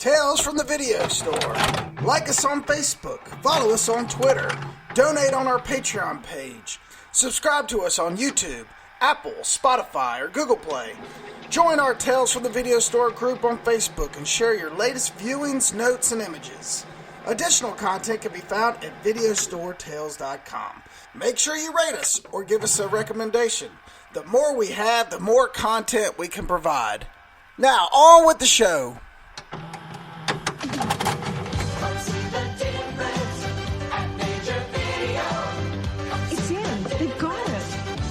Tales from the Video Store. Like us on Facebook. Follow us on Twitter. Donate on our Patreon page. Subscribe to us on YouTube, Apple, Spotify, or Google Play. Join our Tales from the Video Store group on Facebook and share your latest viewings, notes, and images. Additional content can be found at videostoretales.com. Make sure you rate us or give us a recommendation. The more we have, the more content we can provide. Now, on with the show. It's in. They've got it.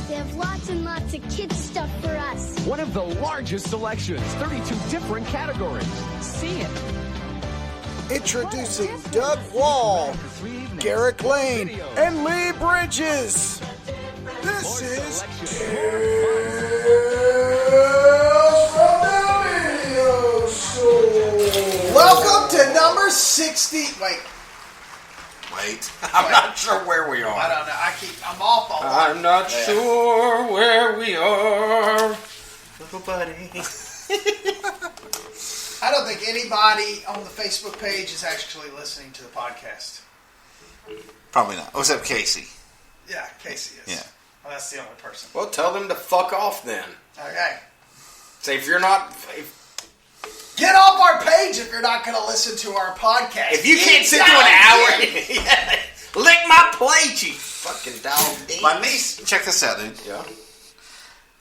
They have lots and lots of kids stuff for us. One of the largest selections, 32 different categories. See it. Introducing Doug Wall, Garrick Lane, and Lee Bridges. This is Tales from the Video Store. Welcome to number 60. Wait. I'm not sure where we I are. don't know. I'm off all I'm not sure where we are. Little buddy. I don't think anybody on the Facebook page is actually listening to the podcast. Probably not. Oh, except Casey. Yeah, Casey is. Yeah. Well, that's the only person. Well, tell them to fuck off then. Okay. Say if you're not... Get off our page if you're not going to listen to our podcast. If you can't sit through an hour... Yeah, lick my plate, you fucking dog. My niece, check this out, dude. Yeah.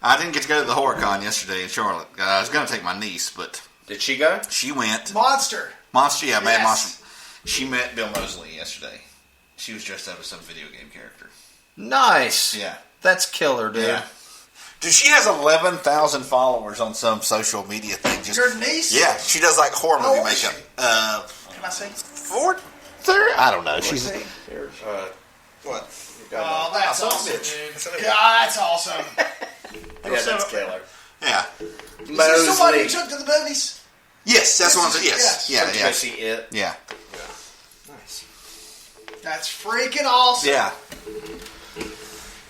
I didn't get to go to the HorrorCon yesterday in Charlotte. I was going to take my niece, but Did she go? she went. Monster. Mad Yes. Monster. She met Bill Moseley yesterday. She was dressed up as some video game character. Nice. Yeah. That's killer, dude. Yeah. Dude, she has 11,000 followers on some social media thing. Just, Your niece? yeah, she does like horror How movie old is makeup. Can I see? 30? I don't know. She's Here's, what? Oh, that's I saw awesome, bitch. dude. God, that's awesome. yeah, that's killer. Yeah. Is this the one you took to the movies? Yes, that's what I'm saying. Yes. Yes. Yeah, yeah. See it. Yeah. Nice. That's freaking awesome. Yeah.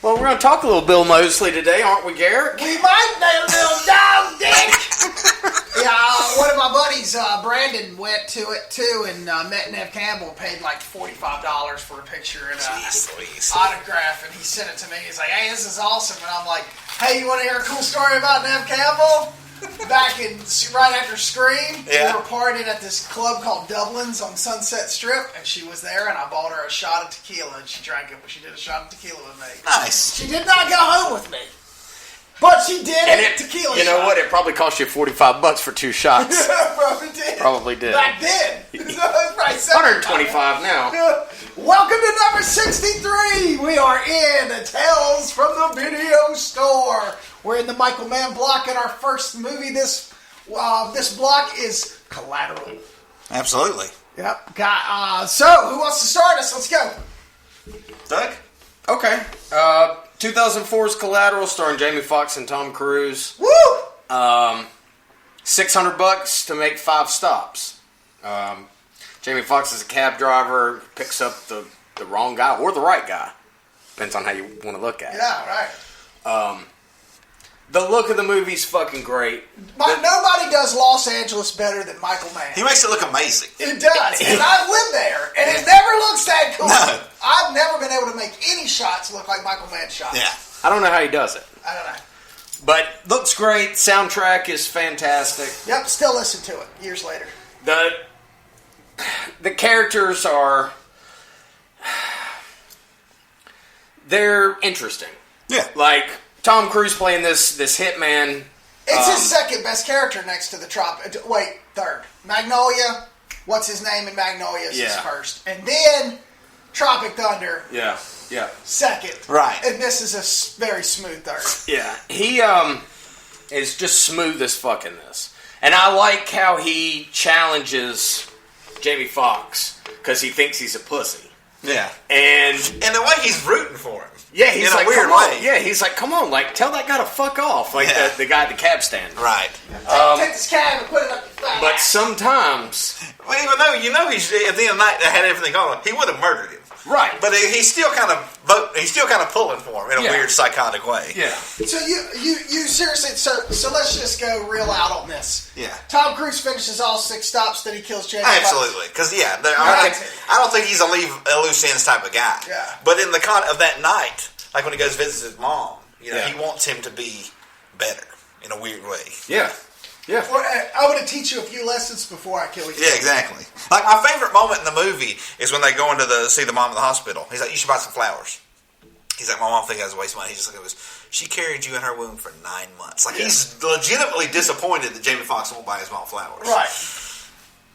Well, we're going to talk a little Bill Moseley today, aren't we, Garrick? We might be a little dog dick. Yeah, one of my buddies, Brandon, went to it too and met Nev Campbell. Paid like $45 for a picture and autograph, and he sent it to me. He's like, "Hey, this is awesome," and I'm like, "Hey, you want to hear a cool story about Nev Campbell?" Back in right after Scream, Yeah. we were partying at this club called Dublin's on Sunset Strip, and she was there, and I bought her a shot of tequila, and she drank it. But she did a shot of tequila with me. Nice. She did not go home with me, but she did And a tequila. You know shot. what? It probably cost you $45 for 2 shots. Probably did. Probably did. Back then. So it's probably $125 now. Welcome to number 63. We are in the Tales from the Video Store. We're in the Michael Mann block, and our first movie this block is Collateral. Absolutely. Yep. So, who wants to start us? Let's go. Doug? Okay. 2004's Collateral, starring Jamie Foxx and Tom Cruise. Woo! $600 to make 5 stops. Jamie Foxx is a cab driver, picks up the wrong guy or the right guy. Depends on how you want to look at it. Yeah, right. The look of the movie's fucking great. Nobody does Los Angeles better than Michael Mann. He makes it look amazing. It does, and I've lived there, and it never looks that cool. No. I've never been able to make any shots look like Michael Mann shots. Yeah. I don't know how he does it. I don't know. But looks great. Soundtrack is fantastic. Yep, still listen to it years later. The characters are... They're interesting. Yeah. Like, Tom Cruise playing this hitman. It's his second best character next to the third. Magnolia, what's his name in Magnolia is his first. And then Tropic Thunder, Yeah. second. Right. And this is a very smooth third. Yeah. He is just smooth as fuck in this. And I like how he challenges Jamie Foxx because he thinks he's a pussy. Yeah. And the way he's rooting for him. yeah, he's in a like, weird come on. way. Yeah, he's like, come on, like, tell that guy to fuck off. Like Yeah. the guy at the cab stand. Right. Take this cab and put it up your thigh. But sometimes, Well, even though, he's, at the end of the night, that had everything on him, he would have murdered him. Right. But he's still kind of pulling for him in a weird psychotic way. Yeah. So you seriously, so let's just go real out on this. Yeah. Tom Cruise finishes all 6 stops, then he kills Jamie Absolutely, because I don't think he's a loose ends type of guy. Yeah. But in the of that night, like when he goes visit his mom, he wants him to be better in a weird way. Yeah. Yeah. Or, I'm going to teach you a few lessons before I kill you. Yeah, exactly. Like my favorite moment in the movie is when they go into see the mom in the hospital. He's like, "You should buy some flowers." He's like, "My mom thinks I was wasting money." He just goes, "She carried you in her womb for 9 months." Like he's legitimately disappointed that Jamie Foxx won't buy his mom flowers. Right.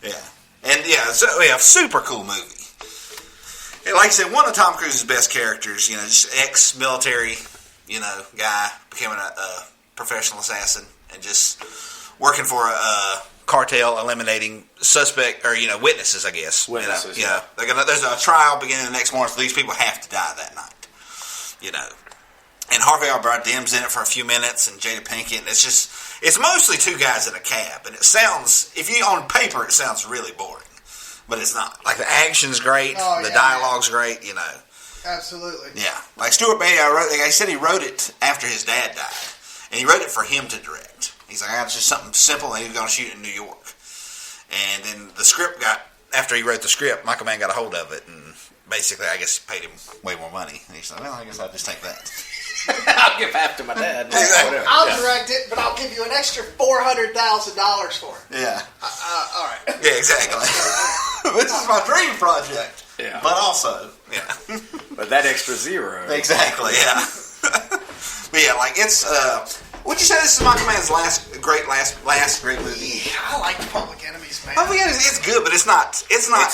Yeah. And super cool movie. And like I said, one of Tom Cruise's best characters. Just ex-military, guy becoming a professional assassin and just working for a cartel, eliminating suspect or witnesses. I guess witnesses. There's a trial beginning the next morning, so these people have to die that night. And Harvey R. Bardem's in it for a few minutes, and Jada Pinkett. And it's mostly 2 guys in a cab, and it sounds, on paper, it sounds really boring, but it's not. Like the action's great, the dialogue's great. Absolutely. Yeah, like Stuart Beatty, I said he wrote it after his dad died, and he wrote it for him to direct. He's like, it's just something simple, and he was going to shoot it in New York. And then the script after he wrote the script, Michael Mann got a hold of it, and basically, I guess, paid him way more money. And he's like, well, I guess I'll just take that. I'll give half to my dad. Exactly. I'll direct it, but I'll give you an extra $400,000 for it. Yeah. All right. Yeah, exactly. This is my dream project. Yeah. But also, yeah. But that extra zero. Exactly, yeah. But yeah, like it's, would you say this is Michael Mann's last great movie? Yeah, I like Public Enemies, man. Public Enemies, it's good, but it's not good. It's not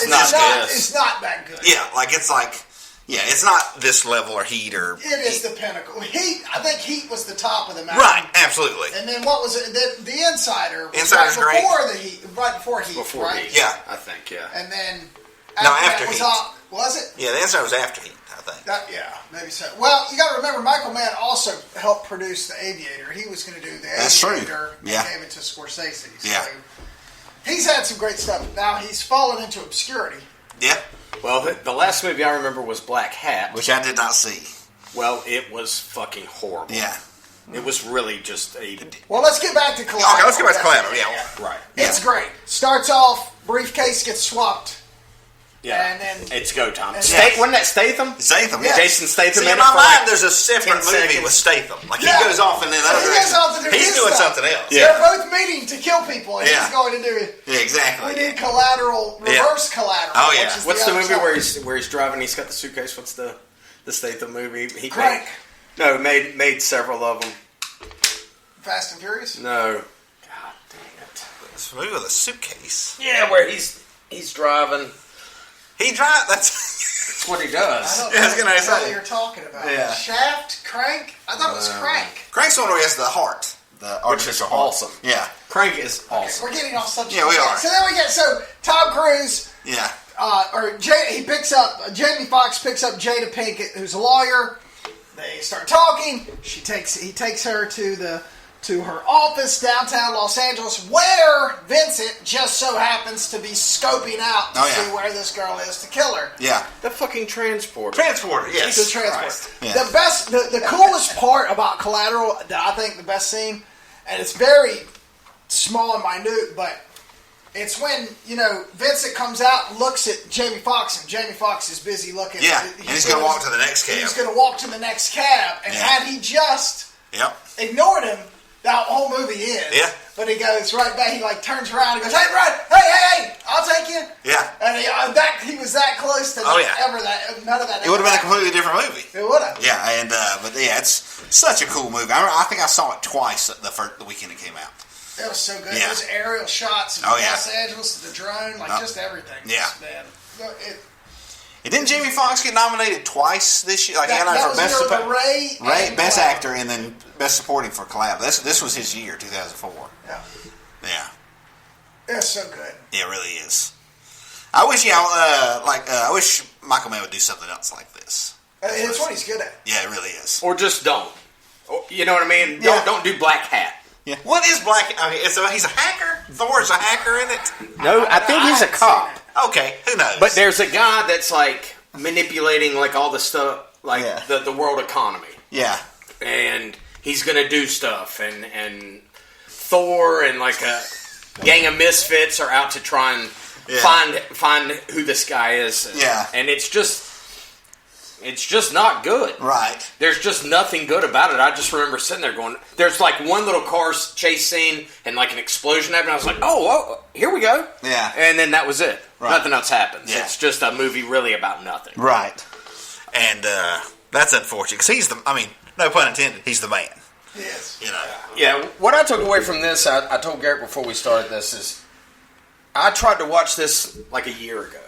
that good. Yeah, it's not this level or Heat or... It is the pinnacle. I think Heat was the top of the mountain. Right, absolutely. And then what was it? The Insider. Insider's right before great. the Heat, right before Heat, right? Heat. Yeah. I think, yeah. And then after that Heat. Was it? Yeah, the Insider was after Heat, I think. Yeah, maybe so. Well, you got to remember, Michael Mann also helped produce The Aviator. He was going to do The That's Aviator. true. And gave it to Scorsese. Yeah. So he's had some great stuff. Now he's fallen into obscurity. Yeah. Well, the last movie I remember was Black Hat. Which I did not see. Well, it was fucking horrible. Yeah. It was really just a... Well, let's get back to Collateral. Okay, let's get back to Collateral, yeah. Right. It's great. Starts off, briefcase gets swapped. Yeah. And then... It's go time. Yeah. Wasn't that Statham? Statham, yeah. Jason Statham. See, in my mind, there's a separate 10 movie seconds. with Statham. Like, Yeah. he goes off in another He direction. goes off to do He's his doing stuff. something else. Yeah. They're both meeting to kill people, and Yeah. he's going to do it. Yeah, exactly. We need Collateral, reverse Collateral. Oh, yeah. Which is What's the other movie side. where he's driving? He's got the suitcase. What's the Statham movie? He Crank. made several of them. Fast and Furious? No. God dang it. It's a movie with a suitcase. Yeah, where he's driving. He drives. That's what he does. I don't Yeah, I was know gonna what the hell say. you're talking about. Yeah. Shaft? Crank? I thought it was Crank. Crank's the one where he has the heart. The artificial heart. awesome. Yeah. Crank is awesome. We're getting off subject. Yeah, we are. So then we get, Tom Cruise, Yeah. Jamie Foxx picks up Jada Pinkett, who's a lawyer. They start talking. He takes her to her office downtown Los Angeles, where Vincent just so happens to be scoping out to see where this girl is to kill her. Yeah. The fucking transporter. Transporter, yes. The transport. Christ. Yeah. The coolest part about Collateral, that I think the best scene, and it's very small and minute, but it's when, Vincent comes out and looks at Jamie Foxx, and Jamie Foxx is busy looking. Yeah, and he's going to walk to the next cab. He's going to walk to the next cab, and had he just ignored him, that whole movie ends. Yeah. But he goes right back, he turns around and goes, hey, Brad, hey, I'll take you. Yeah. And he was that close to none of that. It would have been a completely different movie. It would have. Yeah, and it's such a cool movie. I think I saw it twice the weekend it came out. It was so good. Yeah. Those aerial shots of Los Angeles, the drone, just everything. Yeah. Man. And didn't Jamie Foxx get nominated twice this year? That was Ray, Best Actor, and then Best Supporting for Collateral. This was his year, 2004. Yeah. Yeah. It's so good. Yeah, it really is. I wish Michael Mann would do something else like this. It's what he's good at. Yeah, it really is. Or just don't. You know what I mean? Yeah. Don't do Black Hat. Yeah. What is Black? I mean, he's a hacker. Thor's a hacker in it. No, I think he's a cop. Okay, who knows? But there's a guy that's manipulating like all the stuff, like the world economy. Yeah. And he's gonna do stuff, and Thor and like a gang of misfits are out to try and find who this guy is. Yeah. And it's just not good. Right. There's just nothing good about it. I just remember sitting there going, there's like one little car chase scene and like an explosion happened. I was like, oh, here we go. Yeah. And then that was it. Right. Nothing else happens. Yeah. It's just a movie really about nothing. Right. And that's unfortunate because he's no pun intended, he's the man. Yes. You know. Yeah, what I took away from this, I told Garrick before we started this, is I tried to watch this like a year ago.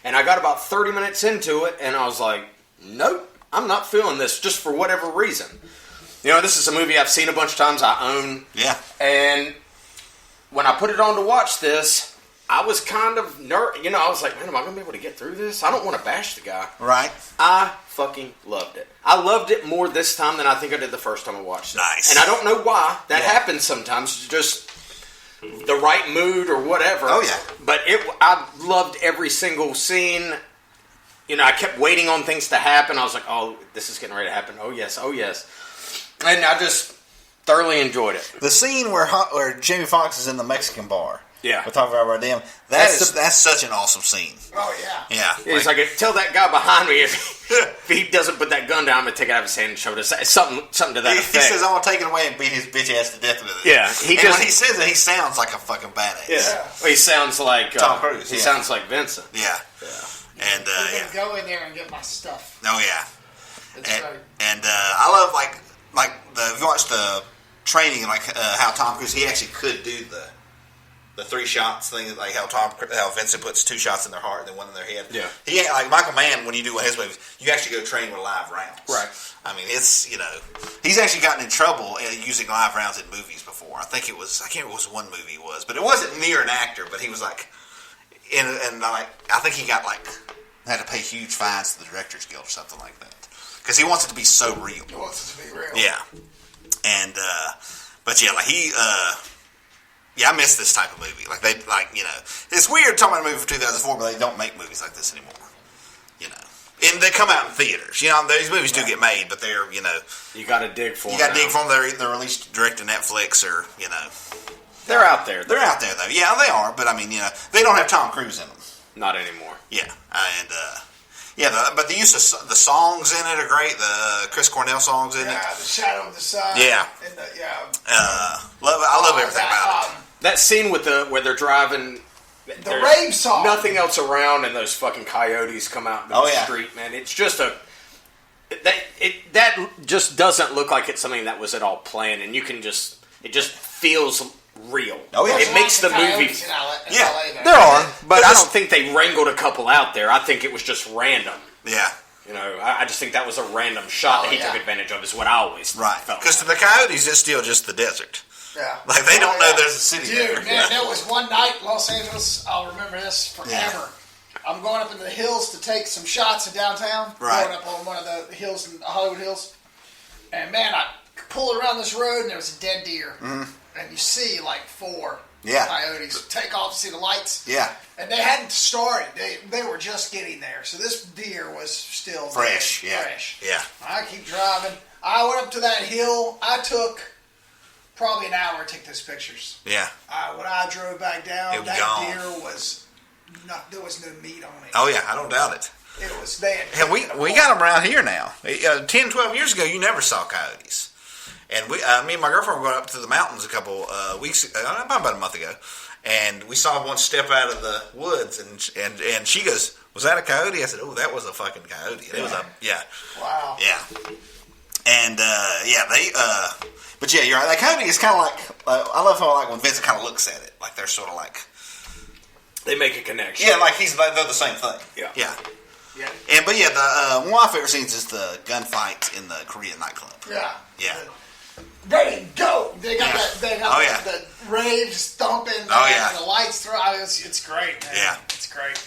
And I got about 30 minutes into it, and I was like, nope, I'm not feeling this just for whatever reason. You know, this is a movie I've seen a bunch of times, I own. Yeah. And when I put it on to watch this, I was kind of I was like, man, am I going to be able to get through this? I don't want to bash the guy. Right. I fucking loved it. I loved it more this time than I think I did the first time I watched it. Nice. And I don't know why. That happens sometimes. Just the right mood or whatever. Oh, yeah. But I loved every single scene. You know, I kept waiting on things to happen. I was like, oh, this is getting ready to happen. Oh, yes. Oh, yes. And I just thoroughly enjoyed it. The scene where Jamie Foxx is in the Mexican bar. Yeah. With Javier Bardem. That's such an awesome scene. Oh, yeah. Yeah. He's like, tell that guy behind me if he doesn't put that gun down, I'm going to take it out of his hand and show it. Something to that effect. He says, I'm going to take it away and beat his bitch ass to death with it. Yeah. When he says it, he sounds like a fucking badass. Yeah. Well, he sounds like Tom Cruise. He sounds like Vincent. Yeah. And, Go in there and get my stuff. Oh, yeah. It's great. And I love, if you watch the training, how Tom Cruise, he actually could do the 3 shots thing, like how Vincent puts 2 shots in their heart and then 1 in their head. Yeah. He, like Michael Mann, when you do one of his movies, you actually go train with live rounds. Right. I mean, it's, he's actually gotten in trouble using live rounds in movies before. I can't remember what movie it was, but it wasn't near an actor, but he was like, I think he got had to pay huge fines to the Directors Guild or something like that. Because he wants it to be so real. He wants it to be real. Yeah. And, but yeah, I miss this type of movie. It's weird talking about a movie from 2004, but they don't make movies like this anymore. And they come out in theaters. These movies do get made, but they're, you got to dig for them. You got to dig for them. They're released direct to Netflix or, They're out there. They're out there, though. Yeah, they are. But, they don't have Tom Cruise in them. Not anymore. Yeah. But the use of the songs in it are great. The Chris Cornell songs in it. Yeah, the Shadow of the Sun. Yeah. And I love everything about it. That scene where they're driving. The rave song. Nothing else around, and those fucking coyotes come out into the street, man. It's just that just doesn't look like it's something that was at all planned, and it just feels real. Oh yeah, it makes the movie. There are, but I don't think they wrangled a couple out there. I think it was just random. Yeah. I just think that was a random shot that he took advantage of. Is what I always felt. Because to the coyotes, it's still just the desert. Yeah. They don't know there's a city there. Dude, man, there was one night in Los Angeles, I'll remember this forever. Yeah. I'm going up into the hills to take some shots in downtown. Right. Going up on one of the hills, in Hollywood Hills. And, man, I pulled around this road, and there was a dead deer. Mm-hmm. And you see, 4 coyotes take off to see the lights. Yeah. And they hadn't started. They were just getting there. So this deer was still fresh. There, fresh. Yeah. I keep driving. I went up to that hill. I took probably an hour to take those pictures. Yeah. When I drove back down, that gone. Deer was there was no meat on it. Oh yeah, I don't doubt it. It was bad. And we got them around here now. 10, 12 years ago, you never saw coyotes. And me and my girlfriend were going up to the mountains a couple weeks ago, about a month ago, and we saw one step out of the woods, and she goes, "Was that a coyote?" I said, "Oh, that was a fucking coyote." And it was Wow. Yeah. And but yeah, you're right. That coyote is kind of like I love how when Vincent kind of looks at it, they're sort of they make a connection. Yeah, they're the same thing. Yeah. Yeah. And one of my favorite scenes is the gunfight in the Korean nightclub. Yeah. Yeah. Ready, go! They got the raves thumping. And the lights through. It's great, man. Yeah. It's great.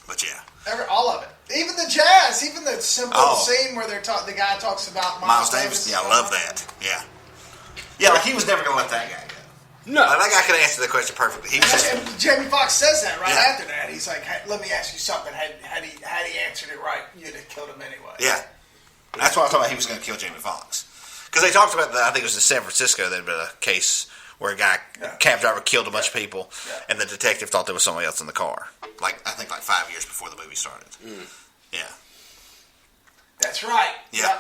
But yeah. All of it. Even the jazz, even the simple scene where the guy talks about Miles Davis. Yeah, I love that. Yeah. Yeah, he was never going to let that guy go. No. That guy could answer the question perfectly. He was just, And Jamie Foxx says that right Yeah. after that. He's like, hey, let me ask you something. Had he answered it right, you'd have killed him anyway. yeah. That's why I thought he was going to kill Jamie Foxx. Because they talked about, I think it was in San Francisco, there had been a case where a cab driver killed a bunch of people, and the detective thought there was somebody else in the car. I think 5 years before the movie started. Yeah. That's right. Yeah.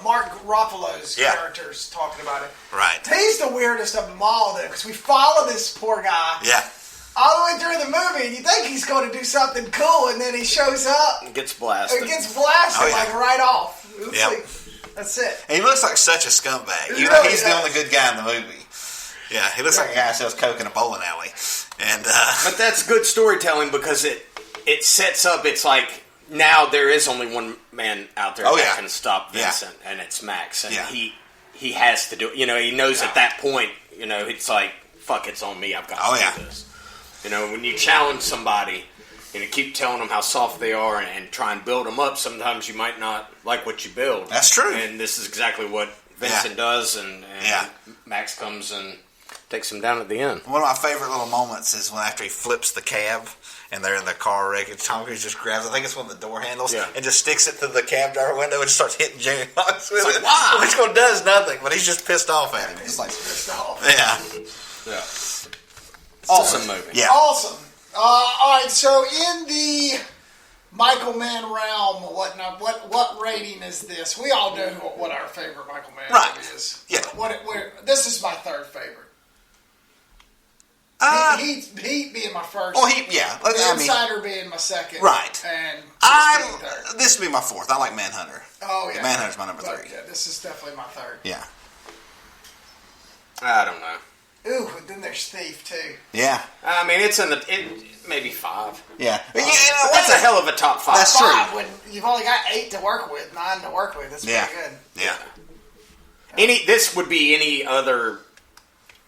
Mark Ruffalo's Yeah. character's talking about it. Right. He's the weirdest of them all, though, because we follow this poor guy Yeah. all the way through the movie, and you think he's going to do something cool, and then he shows up It gets blasted. and gets blasted Oh, yeah. like right off. It's Yep. like, that's it. And he looks like such a scumbag. He You know, really he's the does. only good guy in the movie. Yeah, he looks like a guy who sells coke in a bowling alley. And, But that's good storytelling because it sets up. It's like now there is only one man out there that can stop Vincent, and it's Max, and he has to do it. You know, he knows at that point. You know, it's like fuck, it's on me. I've got to do this. You know, when you challenge somebody, and you keep telling them how soft they are, and try and build them up, sometimes you might not like what you build. That's true. And this is exactly what Vincent does, and Max comes and takes him down at the end. one of my favorite little moments is when after he flips the cab and they're in the car wreck, and Tom Cruise just grabs, I think it's one of the door handles, and just sticks it through the cab driver window and just starts hitting Jamie Foxx with it. Wow. Which one does nothing, but he's just pissed off at him. It's like, Pissed off. yeah. Awesome movie. Yeah. Awesome. All right, so in the Michael Mann realm, what rating is this? We all know what our favorite Michael Mann movie is. Yeah. This is my third favorite. Heat being my first. Well, The Insider being my second. Right. And this would be my fourth. I like Manhunter. Oh, yeah. Manhunter's my number 3. Yeah, this is definitely my third. Yeah. I don't know. Ooh, and then there's Thief, too. Yeah. I mean, it's in maybe 5. Yeah. But that's a hell of a top 5. That's Five, true. when you've only got 8 to work with, 9 to work with. That's pretty good. Yeah. This would be any other.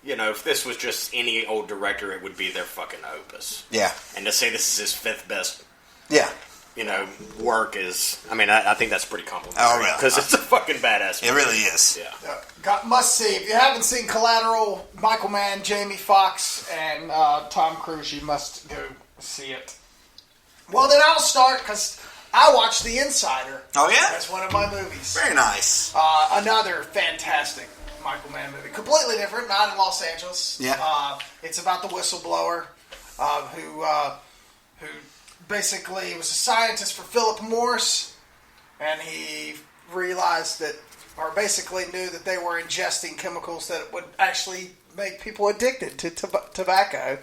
You know, if this was just any old director, it would be their fucking opus. Yeah. And to say this is his 5th best, Yeah. you know, work is. I mean, I think that's pretty complimentary. Oh, really? Because it's a fucking badass movie. It really is. Yeah. Must see. If you haven't seen Collateral, Michael Mann, Jamie Foxx, and Tom Cruise, you must go see it. Well, then I'll start because I watched The Insider. Oh, yeah? That's one of my movies. Very nice. Another fantastic Michael Mann movie. Completely different, not in Los Angeles. Yeah. It's about the whistleblower who basically was a scientist for Philip Morris, and he realized that, or basically knew that they were ingesting chemicals that would actually make people addicted to tobacco,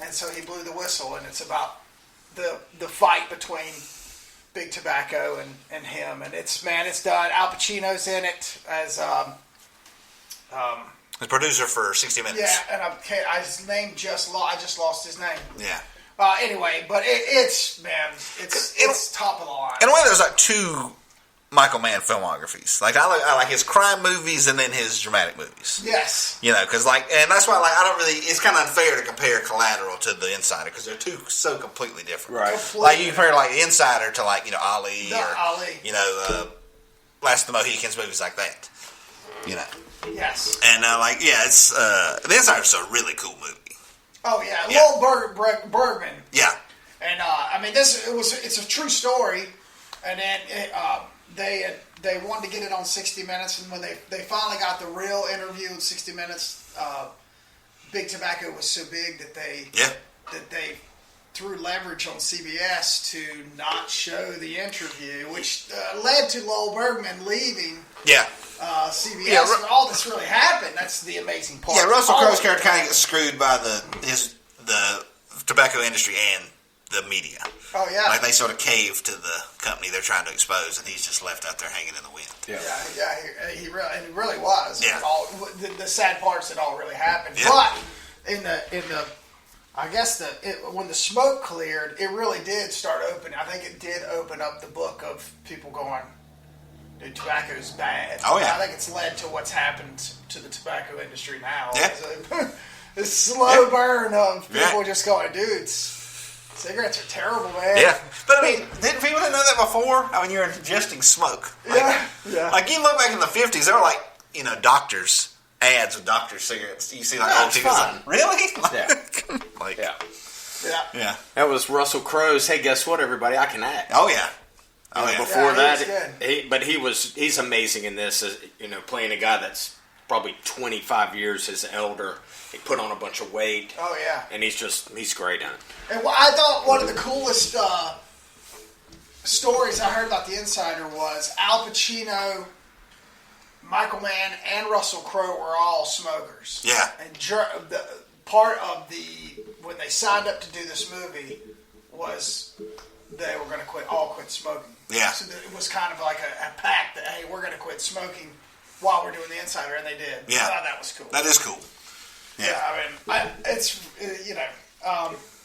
and so he blew the whistle, and it's about the fight between Big Tobacco and him, and it's done. Al Pacino's in it as the producer for 60 Minutes. and I just lost his name. Yeah. Anyway, but it's top of the line. In a way, there's like 2 Michael Mann filmographies. Like I like his crime movies and then his dramatic movies. Yes. You know, because and that's why I don't really. It's kind of unfair to compare Collateral to The Insider because they're 2 so completely different. Right. Completely. Like you compare The Insider to Ali Ali. Last of the Mohicans, movies like that. You know. Yes. And it's The Insider's a really cool movie. Oh yeah, Yeah. Lowell Bergman. Yeah. And it's a true story. And then they wanted to get it on 60 Minutes, and when they finally got the real interview in 60 Minutes, Big Tobacco was so big that they threw leverage on CBS to not show the interview, which led to Lowell Bergman leaving. Yeah. CBS, Yeah, when all this really happened. That's the amazing part. Yeah, Russell All Crowe's of it. character kind of gets screwed by the tobacco industry and the media. Oh yeah, Like they sort of cave to the company they're trying to expose, and he's just left out there hanging in the wind. he really was. Yeah. The sad parts that all really happened. Yeah. But in the I guess when the smoke cleared, it really did start opening. I think it did open up the book of people going, dude, tobacco is bad. Oh, yeah. I think it's led to what's happened to the tobacco industry now. Yeah. This slow burn of people Yeah. just going, dude, cigarettes are terrible, man. Yeah, but I mean, didn't people know that before? I mean, you're ingesting smoke. Yeah. Like you look back in the 50s, there were doctors ads with doctor cigarettes. You see like Yeah, old it's TVs fun. like, really? Yeah. Like, Yeah. yeah. That was Russell Crowe's, hey, guess what, everybody? I can act. Oh yeah. Oh You know, yeah. Before Yeah, that, he's amazing in this, playing a guy that's probably 25 years his elder. He put on a bunch of weight. Oh, yeah. And he's great in it. And I thought one of the coolest stories I heard about The Insider was Al Pacino, Michael Mann, and Russell Crowe were all smokers. Yeah. And the part of when they signed up to do this movie was they were going to quit smoking. Yeah. So it was kind of like a pact that, hey, we're going to quit smoking while we're doing The Insider, and they did. Yeah. I thought that was cool. That is cool. Yeah. I mean, it's,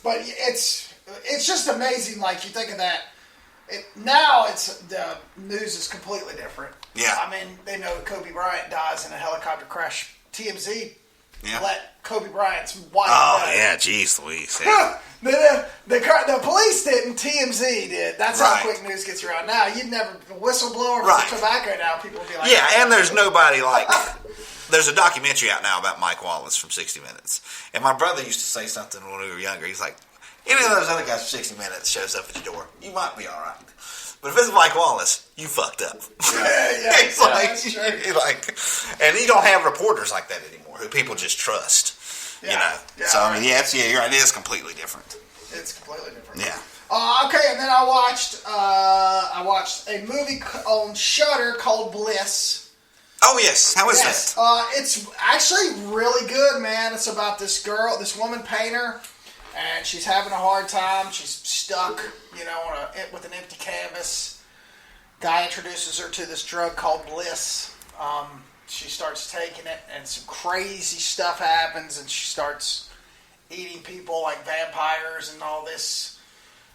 but it's just amazing. Like, you think of that. Now the news is completely different. Yeah. I mean, they know Kobe Bryant dies in a helicopter crash. TMZ Yeah. let Kobe Bryant's wife Oh die. yeah, jeez Louise. Yeah. The police didn't. TMZ did. That's Right. how quick news gets around now. You'd never whistleblower Right. for tobacco now. People would be like, Yeah, and there's nobody like. There's a documentary out now about Mike Wallace from 60 Minutes, and my brother used to say something when we were younger. He's like, any of those other guys from 60 Minutes shows up at your door, you might be all right. But if it's Mike Wallace, you fucked up. yeah, It's and you don't have reporters like that anymore, who people just trust. Yeah. You know. Yeah, So I mean, right. you're right. It is completely different. It's completely different. Yeah. Okay, and then I watched a movie on Shudder called Bliss. Oh yes. How is that? It's actually really good, man. It's about this woman painter, and she's having a hard time. She's stuck, with an empty canvas. Guy introduces her to this drug called Bliss. She starts taking it, and some crazy stuff happens, and she starts eating people like vampires, and all this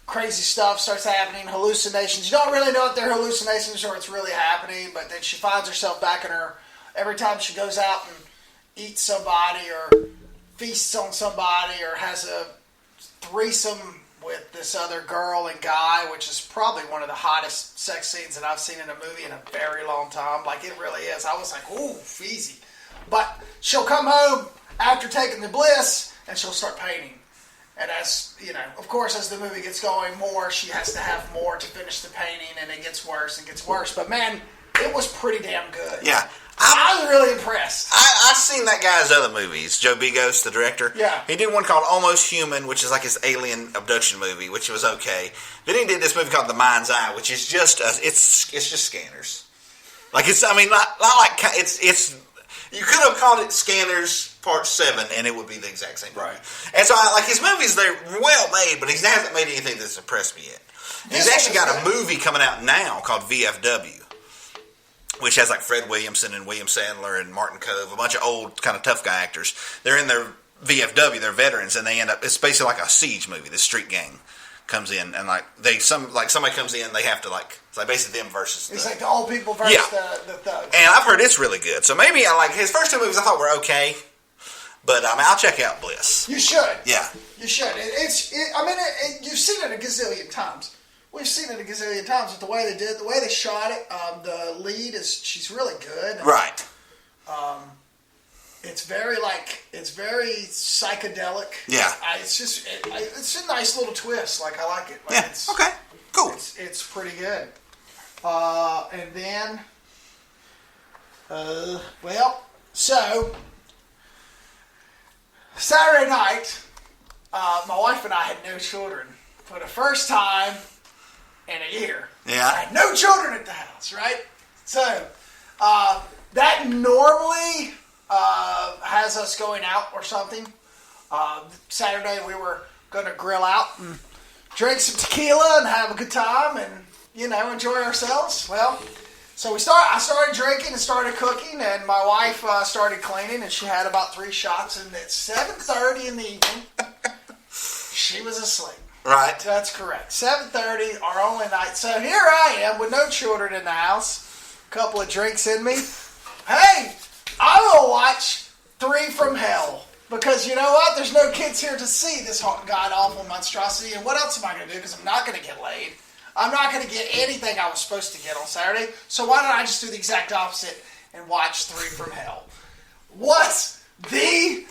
crazy stuff starts happening, hallucinations. You don't really know if they're hallucinations or it's really happening, but then she finds herself back in every time she goes out and eats somebody or feasts on somebody or has a threesome with this other girl and guy, which is probably one of the hottest sex scenes that I've seen in a movie in a very long time. Like, it really is. I was like, ooh, easy. But she'll come home after taking the Bliss and she'll start painting. And as, of course, as the movie gets going more, she has to have more to finish the painting, and it gets worse and gets worse. But, man, it was pretty damn good. Yeah. I was really impressed. I've seen that guy's other movies. Joe Bigos, the director. Yeah. He did one called Almost Human, which is like his alien abduction movie, which was okay. Then he did this movie called The Mind's Eye, which is just it's just scanners. Like not like it's. You could have called it Scanners Part 7, and it would be the exact same movie. Right. And so, his movies, they're well made, but he hasn't made anything that's impressed me yet. He's actually got a movie coming out now called VFW, which has like Fred Williamson and William Sadler and Martin Cove, a bunch of old kind of tough guy actors. They're in their VFW, they're veterans, and they end up. It's basically like a siege movie. The street gang comes in, and somebody comes in, they have to it's like basically them versus. It's like the old people versus the thugs. And I've heard it's really good. So maybe his first two movies I thought were okay, but I'll check out Bliss. You should. Yeah. You should. You've seen it a gazillion times. We've seen it a gazillion times with the way they did, the way they shot it. The lead she's really good. Right. It's very psychedelic. Yeah. It's a nice little twist. Like, I like it. Like, Yeah. Okay. Cool. It's pretty good. And then, so Saturday night, my wife and I had no children for the first time in a year. Yeah. I had no children at the house, right? So that normally has us going out or something. Saturday we were going to grill out and drink some tequila and have a good time and, enjoy ourselves. Well, so I started drinking and started cooking, and my wife started cleaning, and she had about 3 shots, and at 7:30 in the evening, she was asleep. Right. That's correct. 7:30, our only night. So here I am with no children in the house, a couple of drinks in me. Hey, I'm going to watch 3 from Hell. Because you know what? There's no kids here to see this god-awful monstrosity. And what else am I going to do? Because I'm not going to get laid. I'm not going to get anything I was supposed to get on Saturday. So why don't I just do the exact opposite and watch 3 from Hell? was the...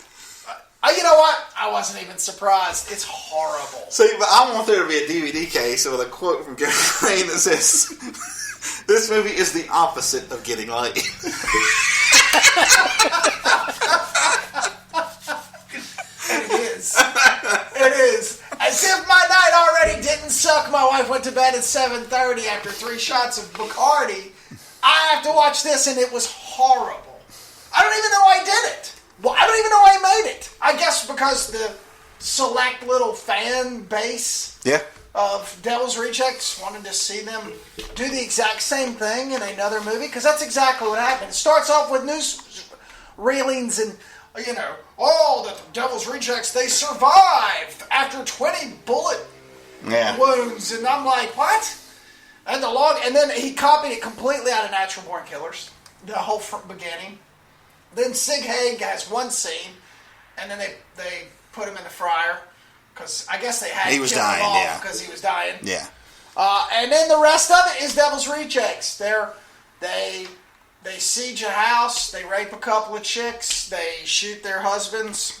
you know what? I wasn't even surprised. It's horrible. See, but I want there to be a DVD case with a quote from Garrick that says, "This movie is the opposite of getting laid." It is. It is. As if my night already didn't suck. My wife went to bed at 7:30 after 3 shots of Bacardi. I have to watch this, and it was horrible. I don't even know why he did it. Well, I don't even know why he made it. I guess because the select little fan base of Devil's Rejects wanted to see them do the exact same thing in another movie, because that's exactly what happened. It starts off with news reelings and, the Devil's Rejects, they survived after 20 bullet wounds, and I'm like, what? And then he copied it completely out of Natural Born Killers, the whole beginning. Then Sig Haig has one scene, and then they put him in the fryer because I guess they had to kill him off because he was dying. Yeah. And then the rest of it is Devil's Rejects. They siege a house, they rape a couple of chicks, they shoot their husbands.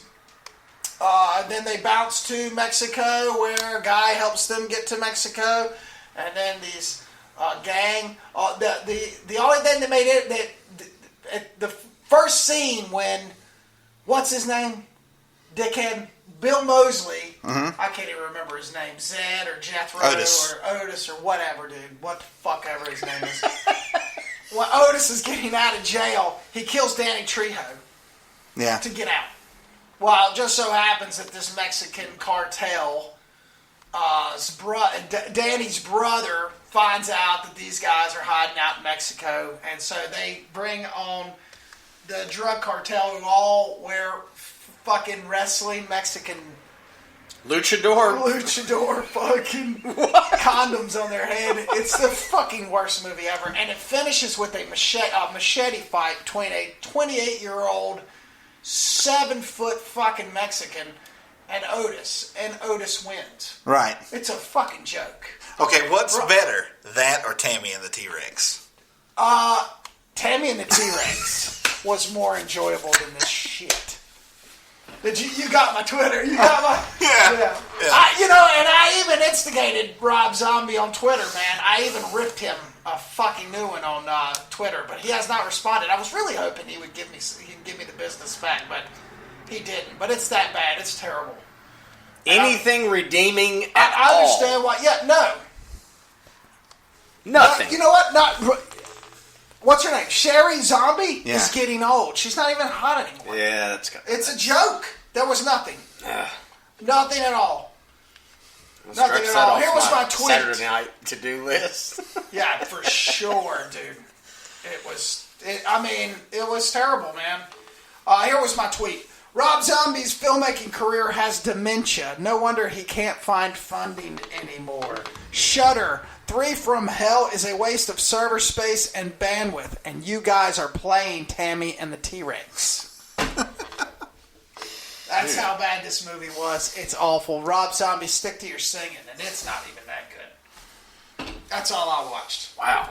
Then they bounce to Mexico, where a guy helps them get to Mexico, and then these gang. The only thing that made it the first scene when what's his name, dickhead, Bill Moseley. Mm-hmm. I can't even remember his name. Zed or Jethro or Otis or whatever, dude. What the fuck ever his name is. When Otis is getting out of jail, he kills Danny Trejo. Yeah. To get out. Well, it just so happens that this Mexican cartel, Danny's brother finds out that these guys are hiding out in Mexico, and so they bring on the drug cartel who all wear fucking wrestling Mexican luchador fucking condoms on their head. It's the fucking worst movie ever, and it finishes with a machete fight between a 28-year-old 7-foot fucking Mexican and Otis wins. Right. It's a fucking joke. Okay, what's better, that or Tammy and the T-Rex? Tammy and the T-Rex was more enjoyable than this shit. You got my Twitter. You got my... Yeah. I even instigated Rob Zombie on Twitter, man. I even ripped him a fucking new one on Twitter, but he has not responded. I was really hoping he would give me the business back, but he didn't. But it's that bad. It's terrible. Anything redeeming at all? I understand why. Yeah, no. Nothing. You know what? What's her name? Sherry Zombie is getting old. She's not even hot anymore. Yeah, it's a joke. There was nothing. Nothing at all. Nothing at all. Here was my tweet. Saturday night to-do list. Yeah, for sure, dude. It was terrible, man. Here was my tweet. Rob Zombie's filmmaking career has dementia. No wonder he can't find funding anymore. Shudder. 3 from Hell is a waste of server space and bandwidth, and you guys are playing Tammy and the T-Rex. That's how bad this movie was. It's awful. Rob Zombie, stick to your singing, and it's not even that good. That's all I watched. Wow.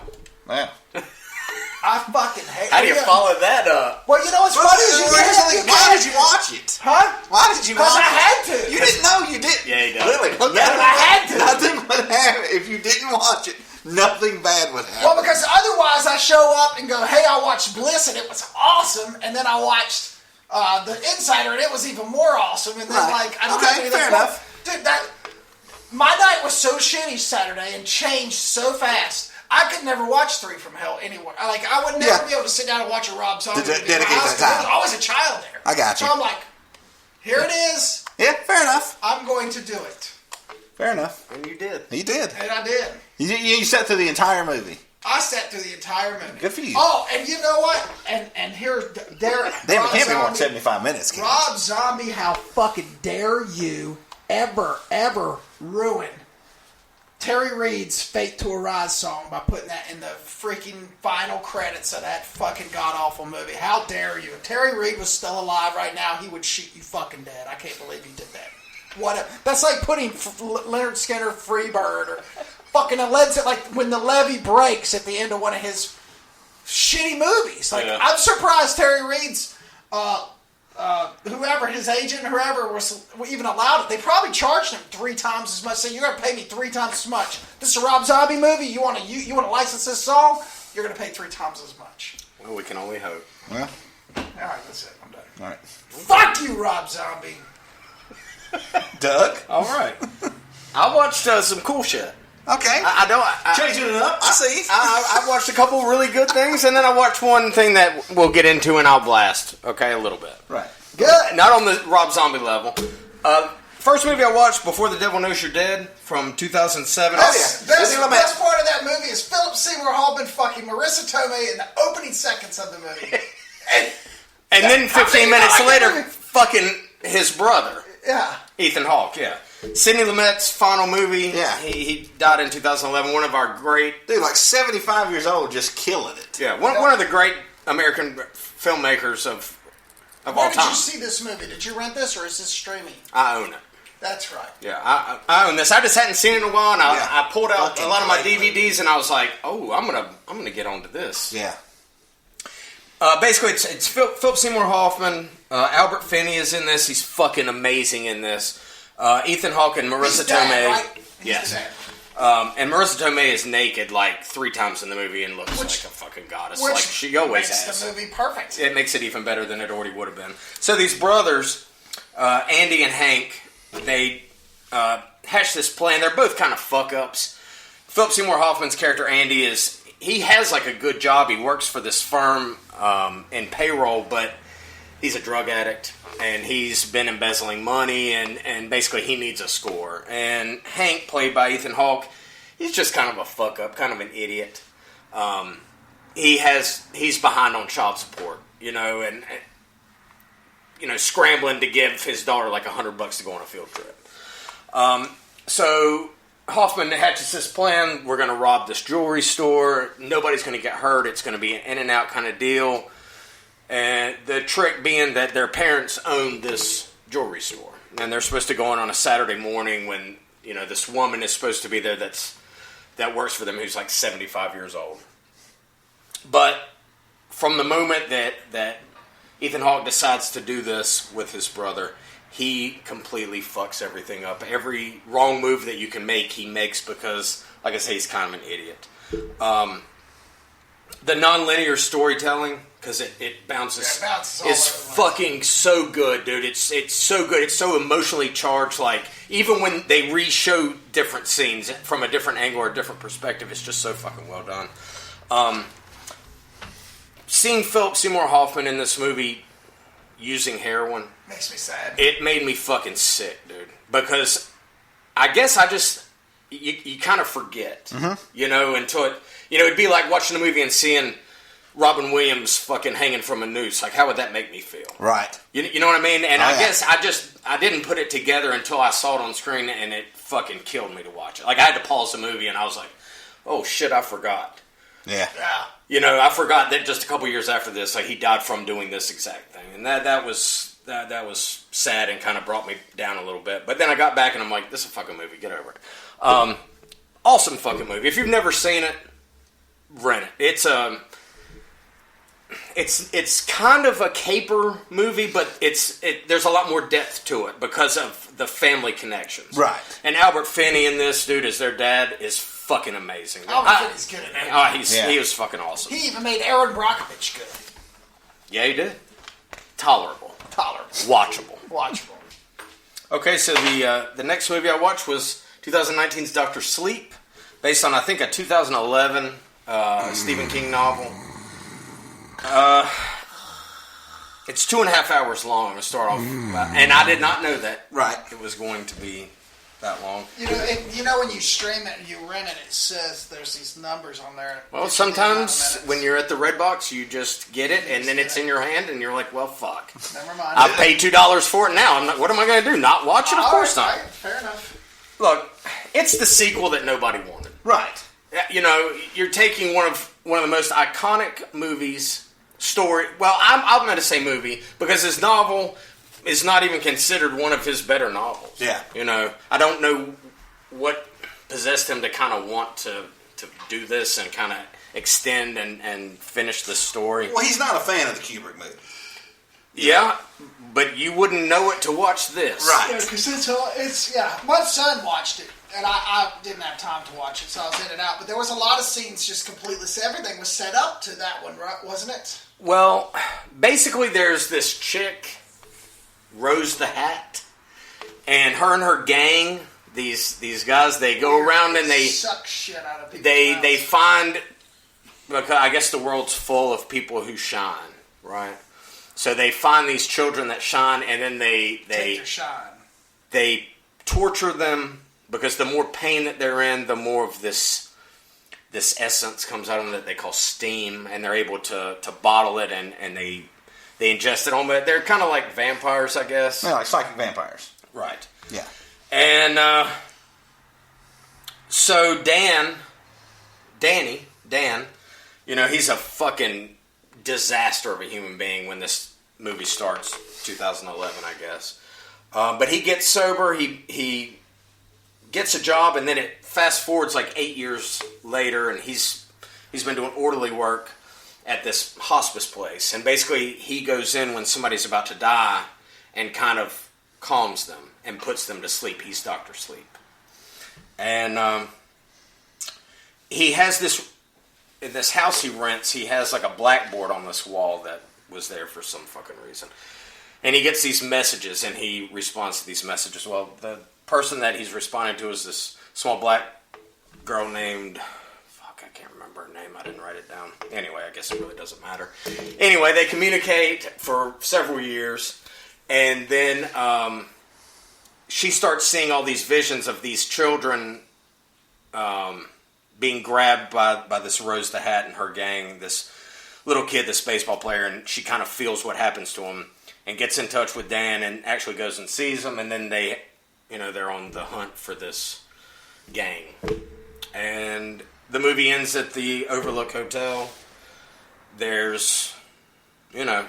I fucking hate it. How do you follow that up? Well, you know what's funny is why did you watch it? Huh? Why did you watch it? Because I had to. You didn't know you did. Yeah, he does. Literally. I had to. Nothing would happen. If you didn't watch it, nothing bad would happen. Well, because otherwise I show up and go, hey, I watched Bliss and it was awesome. And then I watched The Insider and it was even more awesome. And then, I don't have anything fair enough. Dude, my night was so shitty Saturday and changed so fast. I could never watch 3 from Hell anywhere. I would never be able to sit down and watch a Rob Zombie movie. Dedicate that time. There was always a child there. I got you. So I'm like, here it is. Yeah, fair enough. I'm going to do it. Fair enough. And you did. You did. And I did. You sat through the entire movie. I sat through the entire movie. Good for you. Oh, and you know what? And here, Damn, it can't be more than 75 minutes. Kid. Rob Zombie, how fucking dare you ever ruin Terry Reid's Fate to Arise song by putting that in the freaking final credits of that fucking god-awful movie. How dare you? If Terry Reid was still alive right now, he would shoot you fucking dead. I can't believe he did that. That's like putting Leonard Skinner Freebird or fucking like when the levee breaks at the end of one of his shitty movies. I'm surprised Terry Reid's whoever his agent, whoever was even allowed it, they probably charged him 3 times as much. Say, you're going to pay me 3 times as much. This is a Rob Zombie movie. You want to license this song? You're going to pay 3 times as much. Well, we can only hope. Well, all right, that's it. I'm done. all right. Fuck you, Rob Zombie. Doug? All right. I watched some cool shit. Okay. Changing it up. I see. I watched a couple really good things, and then I watched one thing that we'll get into, and I'll blast, okay, a little bit. Right. Good. Not on the Rob Zombie level. First movie I watched, Before the Devil Knows You're Dead, from 2007. Oh, yeah. Best part of that movie is Philip Seymour Hoffman fucking Marissa Tomei in the opening seconds of the movie. And then 15 minutes later, fucking his brother. Yeah. Ethan Hawke, yeah. Sidney Lumet's final movie. Yeah. He died in 2011. One of our great... Dude, like 75 years old, just killing it. Yeah, one of the great American filmmakers of all Where did time. you see this movie? Did you rent this, or is this streaming? I own it. That's right. Yeah, I own this. I just hadn't seen it in a while, and I pulled out Fucking a lot of my great DVDs, and I was like, "Oh, I'm gonna get onto this." Yeah. Basically, it's Philip Seymour Hoffman. Albert Finney is in this. He's fucking amazing in this. Ethan Hawke and Marissa He's dad, Tomei. right? He's Yes. the dad. And Marissa Tomei is naked like 3 times in the movie and looks like a fucking goddess, like she always makes has. the movie perfect. It makes it even better than it already would have been. So these brothers, Andy and Hank, they hatch this plan. They're both kind of fuck-ups. Philip Seymour Hoffman's character, Andy, he has like a good job. He works for this firm in payroll, but he's a drug addict, and he's been embezzling money, and basically he needs a score. And Hank, played by Ethan Hawke, he's just kind of a fuck-up, kind of an idiot. He's behind on child support, and scrambling to give his daughter like $100 to go on a field trip. So Hoffman hatches this plan. We're going to rob this jewelry store. Nobody's going to get hurt. It's going to be an in-and-out kind of deal. And the trick being that their parents own this jewelry store. And they're supposed to go in on a Saturday morning when, this woman is supposed to be there that works for them, who's like 75 years old. But from the moment that Ethan Hawke decides to do this with his brother, he completely fucks everything up. Every wrong move that you can make, he makes because, like I say, he's kind of an idiot. The non-linear storytelling, because it bounces, is fucking so good, dude. It's so good. It's so emotionally charged. Like, even when they re-show different scenes from a different angle or a different perspective, it's just so fucking well done. Seeing Philip Seymour Hoffman in this movie using heroin makes me sad. It made me fucking sick, dude. Because I guess you kind of forget, until it'd be like watching a movie and seeing Robin Williams fucking hanging from a noose. Like, how would that make me feel? Right. You know what I mean? And I guess I didn't put it together until I saw it on screen, and it fucking killed me to watch it. Like, I had to pause the movie, and I was like, oh shit, I forgot. Yeah. I forgot that just a couple years after this, like, he died from doing this exact thing. And that was sad and kind of brought me down a little bit. But then I got back and I'm like, this is a fucking movie. Get over it. Awesome fucking movie. If you've never seen it, rent it. It's kind of a caper movie, but there's a lot more depth to it because of the family connections. Right. And Albert Finney in this, dude, as their dad, is fucking amazing. Albert Finney's good at everything. He was fucking awesome. He even made Aaron Brockovich good. Yeah, he did. Tolerable. Watchable. Okay, so the next movie I watched was 2019's Dr. Sleep, based on, I think, a 2011 Stephen King novel. It's 2.5 hours long. I'm going to start off, and I did not know that it was going to be that long. When you stream it and you rent it, it says there's these numbers on there. Well, sometimes when you're at the Redbox, you just get it, and then it's in your hand, and you're like, well, fuck. Never mind. I paid $2 for it now. What am I going to do? Not watch it? Of course not. Fair enough. Look, it's the sequel that nobody wanted. Right. You're taking one of the most iconic movies, story. Well, I'm going to say movie because his novel is not even considered one of his better novels. Yeah. I don't know what possessed him to kind of want to do this and kind of extend and finish the story. Well, he's not a fan of the Kubrick movie. Yeah, but you wouldn't know it to watch this. Right. Because my son watched it, and I didn't have time to watch it, so I was in and out. But there was a lot of scenes just completely. Everything was set up to that one, right? Wasn't it? Well, basically, there's this chick, Rose the Hat, and her gang. These guys, they go around and they suck shit out of people. They find, because I guess the world's full of people who shine, right? So they find these children that shine, and then take their shine. They torture them, because the more pain that they're in, the more of this essence comes out of them that they call steam, and they're able to bottle it, and they ingest it on. But they're kind of like vampires, I guess. Yeah, like psychic vampires. Right. Yeah. And so Dan, he's a fucking disaster of a human being when this movie starts, 2011, I guess. But he gets sober, he gets a job, and then it fast forwards like 8 years later, and he's been doing orderly work at this hospice place. And basically, he goes in when somebody's about to die and kind of calms them and puts them to sleep. He's Dr. Sleep. And he has in this house he rents, he has like a blackboard on this wall that was there for some fucking reason. And he gets these messages, and he responds to these messages. Well, the person that he's responding to is this small black girl named... I can't remember her name. I didn't write it down. Anyway, I guess it really doesn't matter. Anyway, they communicate for several years, and then she starts seeing all these visions of these children being grabbed by this Rose the Hat and her gang, this little kid, this baseball player, and she kind of feels what happens to him and gets in touch with Dan and actually goes and sees him, and then they're on the hunt for this gang. And the movie ends at the Overlook Hotel. There's a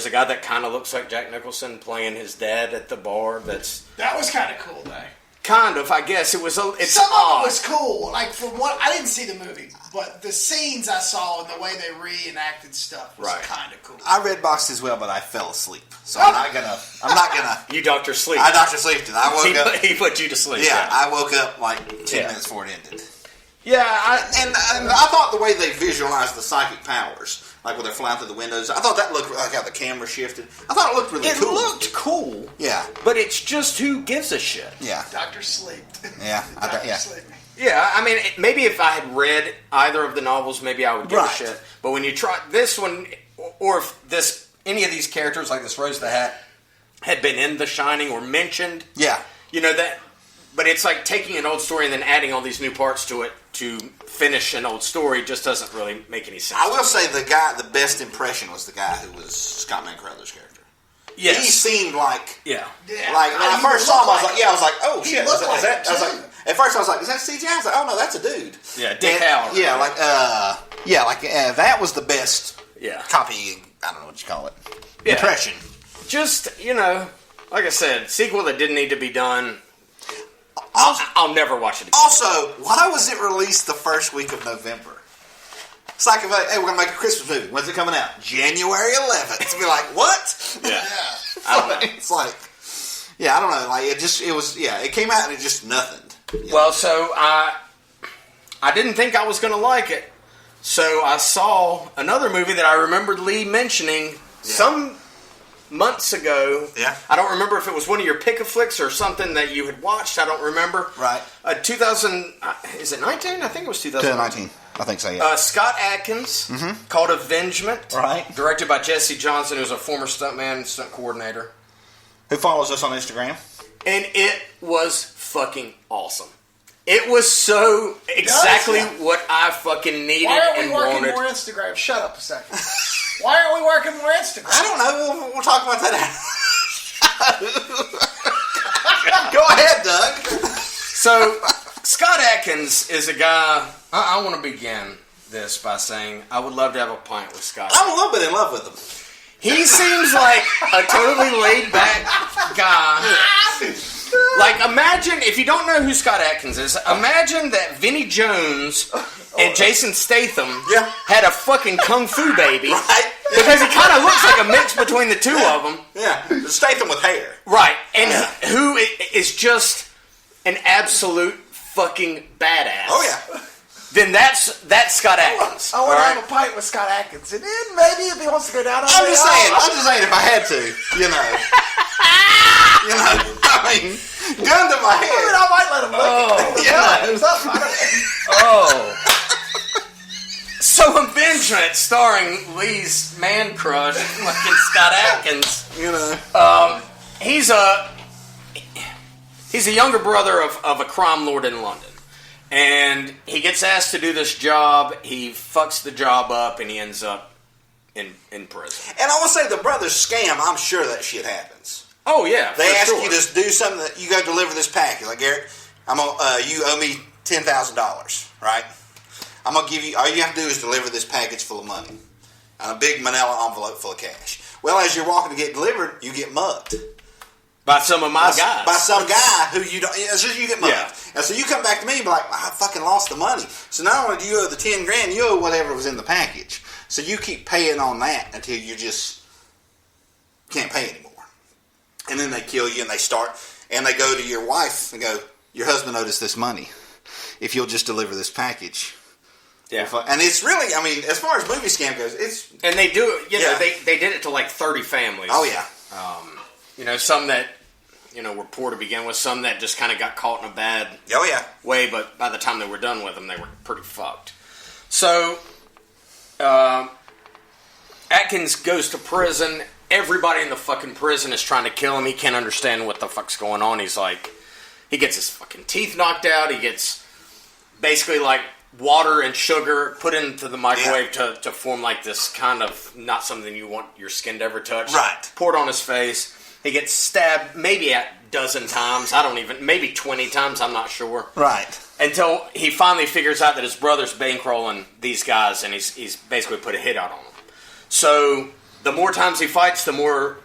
guy that kind of looks like Jack Nicholson playing his dad at the bar. That was kind of cool, though. Kind of, I guess. It's Some odd. of it was cool. Like, from what... I didn't see the movie, but the scenes I saw and the way they reenacted stuff was kind of cool. I read Boxed as well, but I fell asleep. So I'm not gonna... You Dr. Sleep. I Dr. Sleeped it. I woke up... He put you to sleep. Yeah, I woke up like 10 minutes before it ended. Yeah, and I thought the way they visualized the psychic powers, like when they're flying through the windows, I thought that looked like how the camera shifted. I thought it looked really cool. It looked cool. Yeah. But it's just who gives a shit. Yeah. Dr. Sleep. Yeah. Sleep. Yeah, I mean, maybe if I had read either of the novels, maybe I would give a shit. But when you try this one, or if any of these characters, like this Rose the Hat, had been in The Shining or mentioned, but it's like taking an old story and then adding all these new parts to it to finish an old story just doesn't really make any sense. I will say the best impression was the guy who was Scott Mann-Carruthers' character. Yes. He seemed like... Yeah. Like, when I first saw him, I was like, oh, shit. At first I was like, is that CGI? I was like, oh, no, that's a dude. Yeah, Dick Howard. Yeah, that was the best copy, I don't know what you call it, impression. Just, like I said, sequel that didn't need to be done... I'll never watch it again. Also, why was it released the first week of November? It's like, hey, we're going to make a Christmas movie. When's it coming out? January 11th. To be like, what? Yeah. I don't know. It's like, I don't know. Like, it came out and it just nothing. Well, so I didn't think I was going to like it. So I saw another movie that I remembered Lee mentioning some months ago. Yeah. I don't remember if it was one of your pick-a-flicks or something that you had watched. I don't remember. Right. 2000, is it 19? I think it was 2019. I think so, yeah. Scott Adkins, called Avengement. Right. Directed by Jesse Johnson, who's a former stuntman, stunt coordinator. Who follows us on Instagram. And it was fucking awesome. It was so exactly what I fucking needed and wanted. Why aren't we working more Instagram? Shut up a second. Why aren't we working more Instagram? I don't know. We'll talk about that. Go ahead, Doug. So, Scott Adkins is a guy... I want to begin this by saying I would love to have a pint with Scott. I'm a little bit in love with him. He seems like a totally laid-back guy. Like, imagine, if you don't know who Scott Adkins is, imagine that Vinnie Jones and Jason Statham had a fucking kung fu baby. Right? Because he kind of looks like a mix between the two of them. Yeah, Statham with hair. Right, and who is just an absolute fucking badass. Oh, yeah. Then that's Scott Adkins. I want to have a pint with Scott Adkins, and then maybe if he wants to go down on I'm just saying if I had to, I mean, gun to my head. I might let him look it. Oh. So Avenge, starring Lee's man crush, fucking Scott Adkins. He's a younger brother of a crime lord in London. And he gets asked to do this job. He fucks the job up, and he ends up in prison. And I want to say the brothers scam. I'm sure that shit happens. Oh yeah, they ask you to do something that you go deliver this package. Like Garrick, you owe me $10,000, right? I'm gonna give you. All you have to do is deliver this package full of money, and a big manila envelope full of cash. Well, as you're walking to get delivered, you get mugged. By some of my guys. By some guy who you don't... It's just you get mugged. Yeah. And so you come back to me and be like, I fucking lost the money. So not only do you owe the $10,000, you owe whatever was in the package. So you keep paying on that until you just can't pay anymore. And then they kill you and they go to your wife and go, your husband owed us this money. If you'll just deliver this package. Yeah. And it's really, I mean, as far as movie scam goes, it's... And they do it, they did it to like 30 families. Oh, yeah. Some that, were poor to begin with, some that just kind of got caught in a bad way, but by the time they were done with them, they were pretty fucked. So, Atkins goes to prison. Everybody in the fucking prison is trying to kill him. He can't understand what the fuck's going on. He's like, he gets his fucking teeth knocked out. He gets basically like water and sugar put into the microwave to form like this kind of, not something you want your skin to ever touch. Right. Poured on his face. He gets stabbed maybe a dozen times. Maybe 20 times. I'm not sure. Right. Until he finally figures out that his brother's bankrolling these guys, and he's basically put a hit out on them. So the more times he fights, the more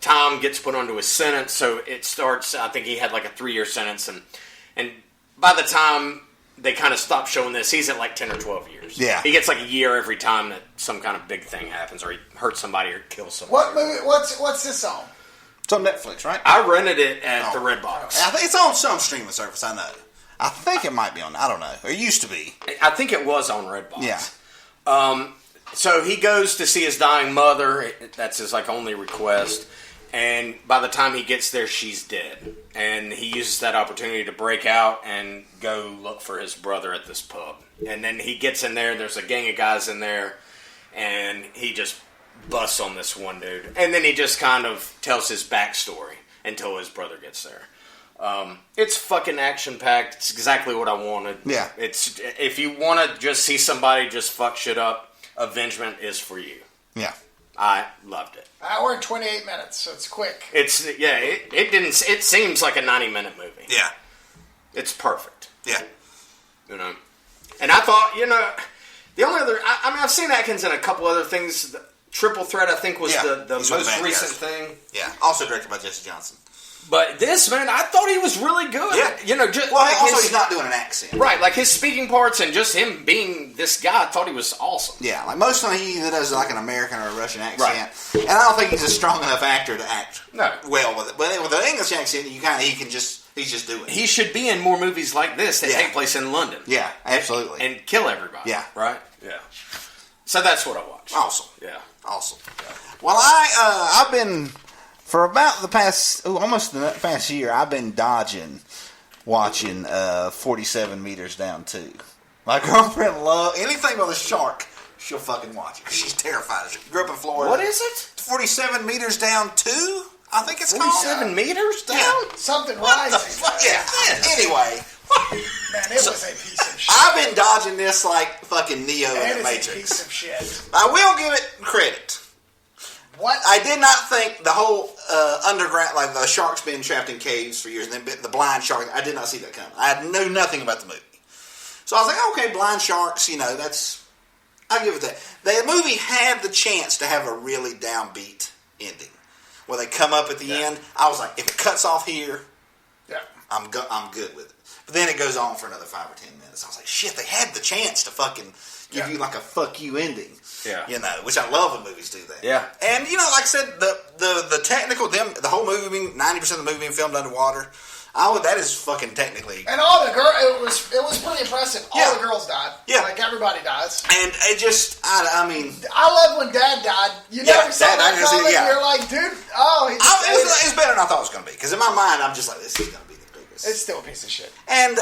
time gets put onto his sentence. So it starts, I think he had like a 3-year sentence, and by the time they kind of stop showing this, he's at like 10 or 12 years. Yeah. He gets like a year every time that some kind of big thing happens, or he hurts somebody or kills somebody. What movie? What's this on? It's on Netflix, right? I rented it at the Redbox. I think it's on some streaming service, I know. I think it might be on, I don't know. It used to be. I think it was on Redbox. Yeah. So he goes to see his dying mother. That's his like only request. And by the time he gets there, she's dead. And he uses that opportunity to break out and go look for his brother at this pub. And then he gets in there, and there's a gang of guys in there, and he just busts on this one dude. And then he just kind of tells his backstory until his brother gets there. It's fucking action-packed. It's exactly what I wanted. Yeah. It's if you want to just see somebody just fuck shit up, Avengement is for you. Yeah. I loved it. Hour and 28 minutes, so it's quick. It seems like a 90-minute movie. Yeah. It's perfect. Yeah. And I thought, the only other, I've seen Atkins in a couple other things. Triple Threat, I think, was the most recent thing. Yeah. Also directed by Jesse Johnson. But this, man, I thought he was really good. Yeah. He's not doing an accent. Right, like his speaking parts and just him being this guy, I thought he was awesome. Yeah, like most of he either does like an American or a Russian accent. Right. And I don't think he's a strong enough actor to act well with it. But with an English accent, he's just doing it. He should be in more movies like this that take place in London. Yeah, absolutely. And kill everybody. Yeah. Right? Yeah. So that's what I watched. Awesome. Yeah. Awesome. Well, I've been... For about almost the past year, I've been dodging watching 47 Meters Down 2. My girlfriend loves anything with a shark. She'll fucking watch it. She's terrified. She grew up in Florida. What is it? 47 Meters Down 2? I think it's 47 meters down? Yeah. Something What rising. the fuck? Yeah. Anyway. Man, it was a piece of shit. I've been dodging this like fucking Neo in the It is a Matrix. piece of shit. I will give it credit. What? I did not think the whole underground, like the sharks being trapped in caves for years, and then the blind shark, I did not see that coming. I knew nothing about the movie. So I was like, okay, blind sharks, I'll give it that. The movie had the chance to have a really downbeat ending. Where they come up at the end. I was like, if it cuts off here, I'm good with it. But then it goes on for another 5 or 10 minutes. I was like, shit, they had the chance to fucking give you like a fuck you ending. Yeah. You know, which I love when movies do that. Yeah. And, you know, like I said, the technical, the whole movie being, 90% of the movie being filmed underwater, that is fucking technically. And all the it was pretty impressive. All the girls died. Yeah. Like everybody dies. And it just, I mean. I love when Dad died. You never saw that coming. You're like, dude, it's better than I thought it was going to be. Because in my mind, I'm just like, this is going to be the biggest. It's still a piece of shit. And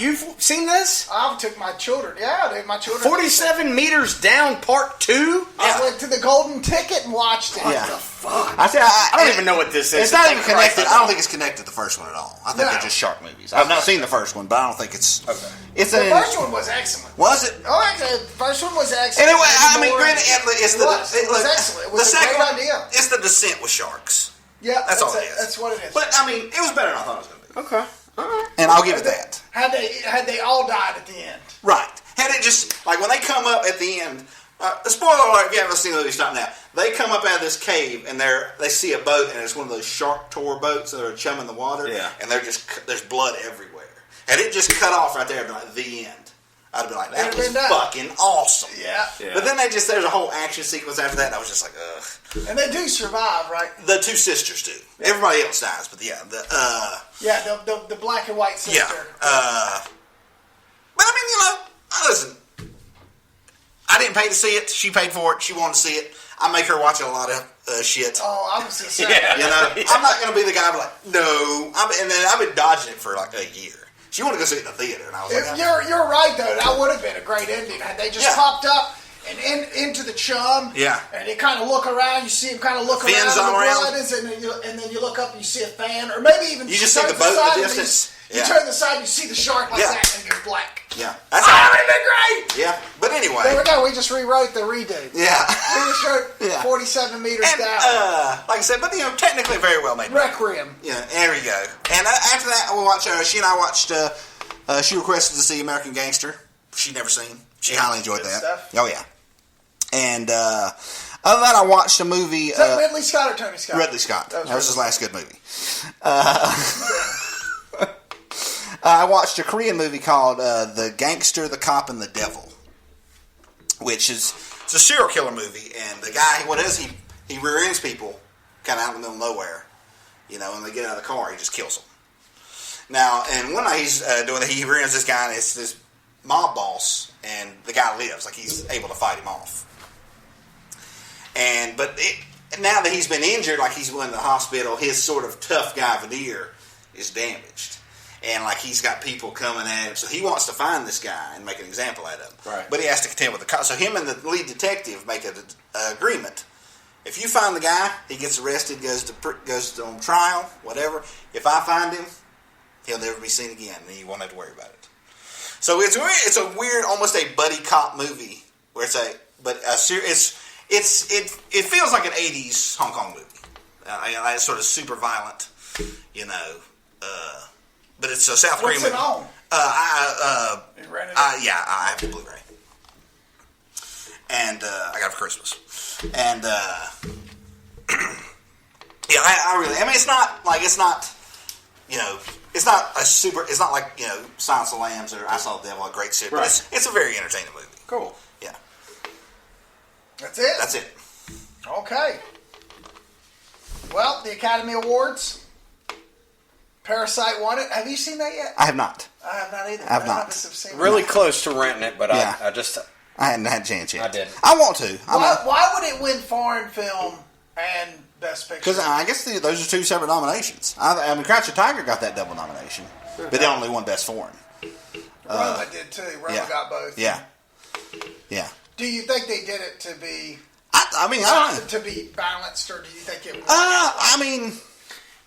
you've seen this? I took my children. Yeah, dude, my children. 47 meters down, part 2. I went to the Golden Ticket and watched it. Yeah. What the fuck? I don't even know what this is. It's not even connected. I don't think it's connected to the first one at all. I think they're just shark movies. I've not seen the first one, but I don't think it's. Okay. It's The first one was excellent. Was it? Oh, actually, the first one was excellent. Anyway, I mean, granted, it was excellent. It was a great idea. It's the descent with sharks. Yeah, that's all it is. That's what it is. But I mean, it was better than I thought it was going to be. Okay. All right. And I'll give it that. Had they all died at the end? Right. Had it just like when they come up at the end. Spoiler alert! If you haven't seen the movie, stop now. They come up out of this cave and they see a boat and it's one of those shark tour boats that are chumming the water. Yeah. And there's blood everywhere. Had it just cut off right there, I'd be like, the end. I'd be like, that was fucking awesome. Yeah. But then there's a whole action sequence after that, and I was just like, ugh. And they do survive, right? The two sisters do. Yeah. Everybody else dies, but yeah, the black and white sister. Yeah. But I mean, listen. I didn't pay to see it. She paid for it. She wanted to see it. I make her watch a lot of shit. Oh, I was just saying. You know, I'm not going to be the guy like, no. And then I've been dodging it for like a year. She wanted to go see it in the theater, and I was like, you're right though. That would have been a great ending had they just popped up and into the chum. Yeah. And you kind of look around. You see him kind of look Fins around. all around. And then you look up and you see a fan, or maybe even you just see the boat in the distance. You turn the side, you see the shark like that, and it goes black. Yeah. That would have been great. Yeah. But anyway. There we go. We just rewrote the redo. Yeah. We just wrote 47 meters down. Like I said, but technically very well made. Requiem. Yeah. There you go. And after that, we'll watch. She and I watched. She requested to see American Gangster. She'd never seen. She highly enjoyed that. Stuff. Oh yeah. And other than that, I watched a movie. Is that Ridley Scott or Tony Scott? Ridley Scott. That was his last good movie. I watched a Korean movie called The Gangster, the Cop, and the Devil, which is it's a serial killer movie. And the guy, what is he rear ends people kind of out in the middle of nowhere. When they get out of the car, he just kills them. Now, and one night he's doing that, he rear ends this guy, and it's this mob boss, and the guy lives, like he's able to fight him off. But now that he's been injured, like he's in the hospital, his sort of tough guy veneer is damaged. And like he's got people coming at him, so he wants to find this guy and make an example out of him. Right. But he has to contend with the cops. So him and the lead detective make an agreement. If you find the guy, he gets arrested, goes on trial, whatever. If I find him, he'll never be seen again, and you won't have to worry about it. So it's a weird, almost a buddy cop movie where it feels like an '80s Hong Kong movie. It's sort of super violent, but it's a South Korean movie. What's it on? You rented it? Yeah, I have the Blu-ray, and I got it for Christmas. And I really. I mean, it's not like it's not like Silence of the Lambs or I Saw the Devil, a great series. Right. But it's a very entertaining movie. Cool. Yeah. That's it? That's it. Okay. Well, the Academy Awards. Parasite won it. Have you seen that yet? I have not. I have not either. I have not. Really close to renting it, but yeah. I hadn't had a chance yet. I did. I want to. Why would it win foreign film and Best Picture? Because I guess those are two separate nominations. I mean, Crouching Tiger got that double nomination, but they only won Best Foreign. Roma did too. Roma got both. Yeah. Yeah. Do you think they did it to be? I mean, I don't know. To be balanced, or do you think it? I mean,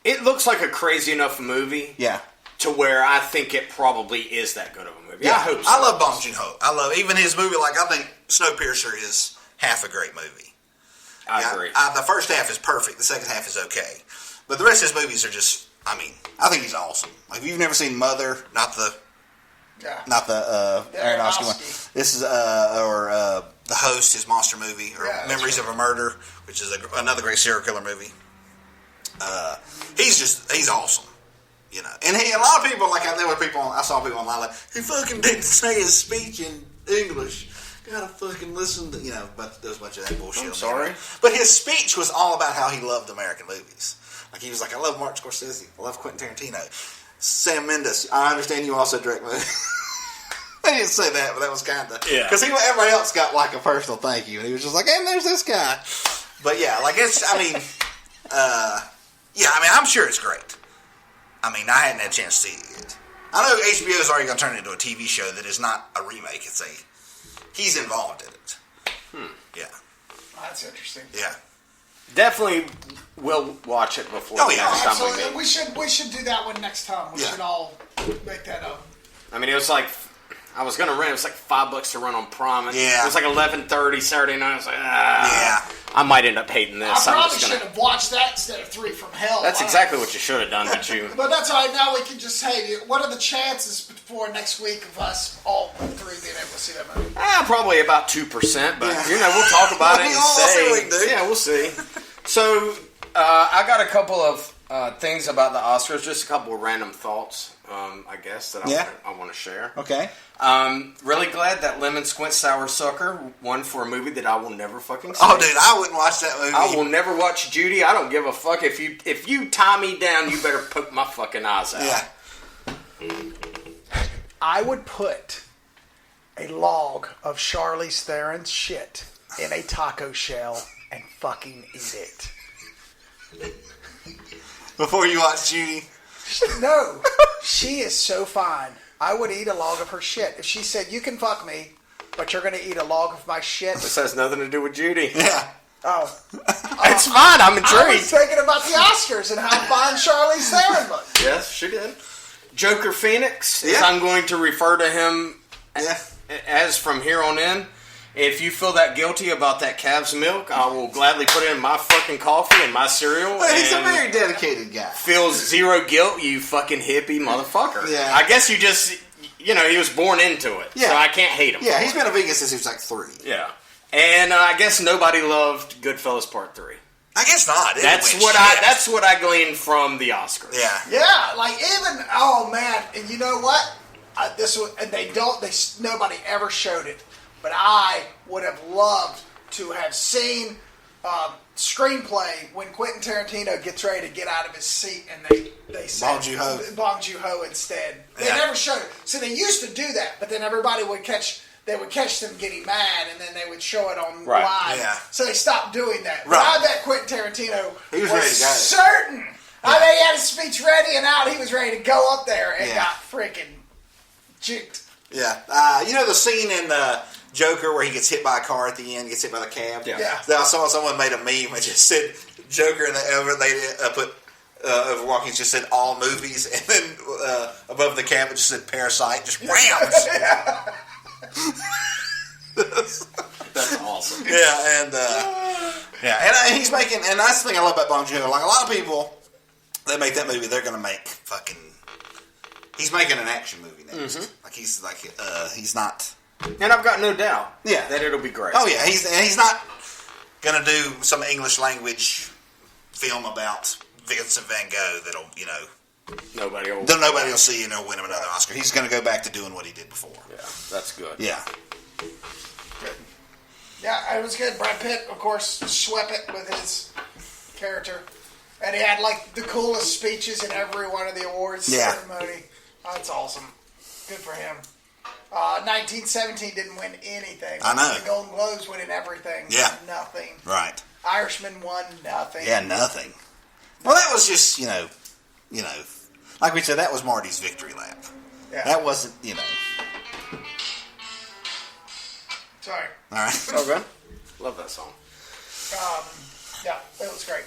it looks like a crazy enough movie. Yeah. To where I think it probably is that good of a movie. Yeah. I hope so. I love Bong Joon-ho. I love even his movie. Like I think Snowpiercer is half a great movie. I agree. The first half is perfect. The second half is okay. But the rest of his movies are just, I mean, I think he's awesome. Like, if you've never seen Mother, not the Aronofsky one. This is, The Host, his monster movie, or Memories of a Murder, which is another great serial killer movie. He's awesome. You know, and a lot of people, there were people, I saw people online he fucking didn't say his speech in English. Gotta fucking listen to, but there's a bunch of that bullshit. I'm sorry. But his speech was all about how he loved American movies. Like, he was like, I love Martin Scorsese. I love Quentin Tarantino. Sam Mendes, I understand you also direct movies. They didn't say that, but that was kind of... Yeah. Because everybody else got, a personal thank you. And he was just like, and there's this guy. But, yeah, I'm sure it's great. I hadn't had a chance to see it yet. I know HBO's already going to turn it into a TV show that is not a remake. He's involved in it. Yeah. That's interesting. Yeah. Definitely will watch it before Oh, the yeah. next time we Absolutely. meet. We should do that one next time. We Yeah. should all make that up. It was like, I was going to rent, it was like $5 to run on Prime. Yeah. It was like 11:30 Saturday night. I was like, I might end up hating this. I probably should have watched that instead of 3 from Hell. That's exactly what you should have done, but you... But that's all right. Now we can just say, what are the chances for next week of us all 3 being able to see that movie? Probably about 2%, but, we'll talk about it and see what we can do. Yeah, we'll see. So, I got a couple of things about the Oscars, just a couple of random thoughts, I guess, that I want to share. Okay. Really glad that Lemon Squint Sour Sucker won for a movie that I will never fucking see. Oh, dude, I wouldn't watch that movie. I will never watch Judy. I don't give a fuck. If you tie me down, you better poke my fucking eyes out. Yeah. I would put a log of Charlize Theron's shit in a taco shell and fucking eat it. Before you watch Judy. No, she is so fine. I would eat a log of her shit. If she said, you can fuck me, but you're going to eat a log of my shit. This has nothing to do with Judy. Yeah. Oh. It's fine. I'm I intrigued. was thinking about the Oscars and how fine Charlize Theron looked. Yes, she did. Joker Phoenix, as Yeah. I'm going to refer to him Yeah. as from here on in. If you feel that guilty about that calf's milk, I will gladly put it in my fucking coffee and my cereal. Well, he's a and very dedicated guy. feels zero guilt, you fucking hippie motherfucker. Yeah. I guess you just, he was born into it. Yeah. So I can't hate him. Yeah, for he's it. been a vegan since he was 3. Yeah. And I guess nobody loved Goodfellas Part 3. I guess not. That's what I gleaned from the Oscars. Yeah. Yeah, oh man, and you know what? Nobody ever showed it, but I would have loved to have seen screenplay when Quentin Tarantino gets ready to get out of his seat and they said Bong Joon-ho. Bong Joon-ho instead. They Yeah. never showed it. So they used to do that, but then everybody would catch them getting mad, and then they would show it on Right. live. Yeah. So they stopped doing that. Right. But I bet Quentin Tarantino He was ready to go. certain. I bet he had his speech ready and out. He was ready to go up there and Yeah. got freaking juked. Yeah. You know the scene in Joker where he gets hit by a car at the end, gets hit by the cab? Yeah. I saw someone made a meme and just said Joker, and they put Overwalking just said all movies, and then above the cab it just said Parasite, just wham! That's awesome. Yeah, and he's making, and that's the thing I love about Bong Joon-ho. Like a lot of people, they make that movie, they're going to make fucking. He's making an action movie next. Mm-hmm. He's not. And I've got no doubt that it'll be great. Oh yeah, he's not going to do some English language film about Vincent Van Gogh that'll Nobody nobody will see and he'll win him another Oscar. He's going to go back to doing what he did before. Yeah, that's good. Yeah. Yeah, it was good. Brad Pitt, of course, swept it with his character. And he had, the coolest speeches in every one of the awards ceremony. That's awesome. Good for him. 1917 didn't win anything. I know. The Golden Globes winning everything. Yeah. Nothing. Right. Irishman won nothing. Yeah, nothing. Well, that was just, like we said, that was Marty's victory lap. Yeah. That wasn't, Sorry. All right. Okay. Love that song. Yeah, it was great.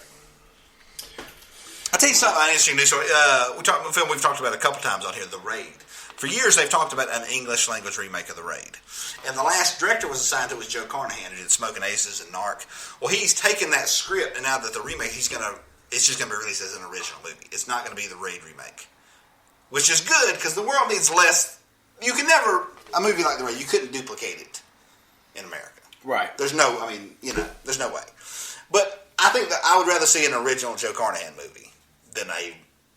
I'll tell you something interesting news story. A film we've talked about a couple times on here, The Raid. For years, they've talked about an English language remake of The Raid. And the last director was assigned to was Joe Carnahan, who did Smoking Aces and Narc. Well, he's taken that script, and now that the remake, it's just going to be released as an original movie. It's not going to be the Raid remake. Which is good, because the world needs less. You can never, a movie like The Raid, you couldn't duplicate it in America. Right. There's no way. But I think that I would rather see an original Joe Carnahan movie than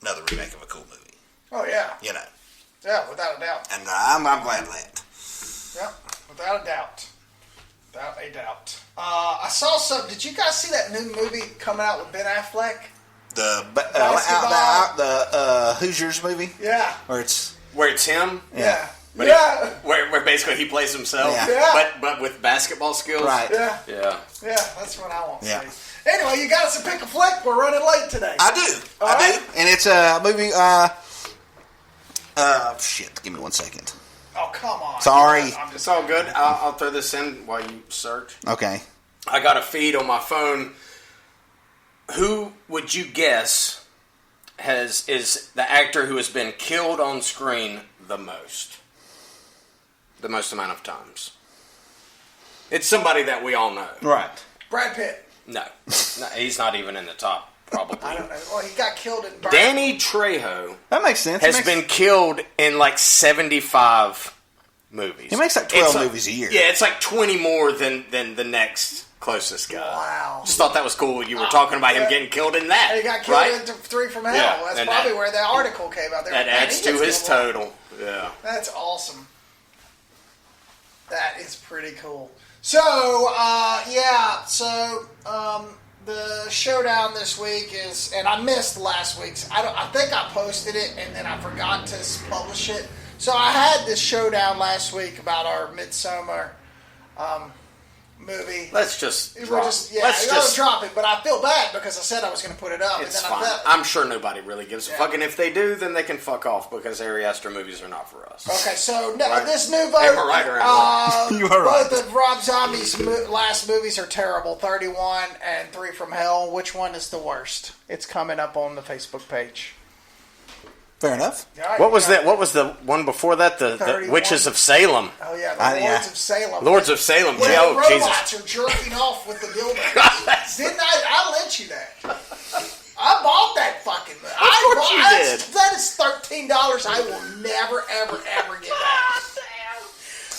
another remake of a cool movie. Oh, yeah. You know. Yeah, without a doubt. And I'm glad of that. Yep, without a doubt. Without a doubt. I saw some. Did you guys see that new movie coming out with Ben Affleck? The Hoosiers movie? Yeah. Where it's him? Yeah. But Yeah. where basically he plays himself, Yeah. but with basketball skills. right. Yeah. Yeah. Yeah, that's what I want to Yeah. see. Anyway, you got us to pick a flick. We're running late today. I do. All I right. do. And it's a movie. Shit. Give me 1 second. Oh, come on. Sorry. It's all good. I'll throw this in while you search. Okay. I got a feed on my phone. Who would you guess is the actor who has been killed on screen the most? The most amount of times. It's somebody that we all know. Right. Brad Pitt. No, he's not even in the top, probably. I don't know. Well, he got killed in Danny Trejo That makes sense. has been killed in like 75 movies. He makes like 12 It's movies a year. Yeah, it's like 20 more than the next closest guy. Wow. Just thought that was cool. You were talking about him getting killed in that. He got killed right? in 3 from Hell. Yeah, That's and probably that- where the article came out. That adds to his total. Yeah. That's awesome. That is pretty cool. So, the showdown this week is, and I missed last week's. I think I posted it and then I forgot to publish it. So I had this showdown last week about our Midsommar movie. Let's just We're drop. just, yeah, Let's I gotta just. drop it, but I feel bad because I said I was going to put it up. It's and then fine. I felt, I'm sure nobody really gives a Yeah. fuck, and if they do, then they can fuck off because Ari Aster movies are not for us. Okay, so Right. this new vote. Am I right or am I You are right. Both of Rob Zombie's last movies are terrible. 31 and 3 from Hell. Which one is the worst? It's coming up on the Facebook page. Fair enough. All right, What was you got- that? What was the one before that? The 31. Witches of Salem. Oh yeah, I- the yeah. Lords of Salem. Lords of Salem. Where Oh, the Jesus. robots are jerking off with the dildos. Didn't I lent you that? I bought that fucking movie. course you did. That is $13 I will never, ever get back.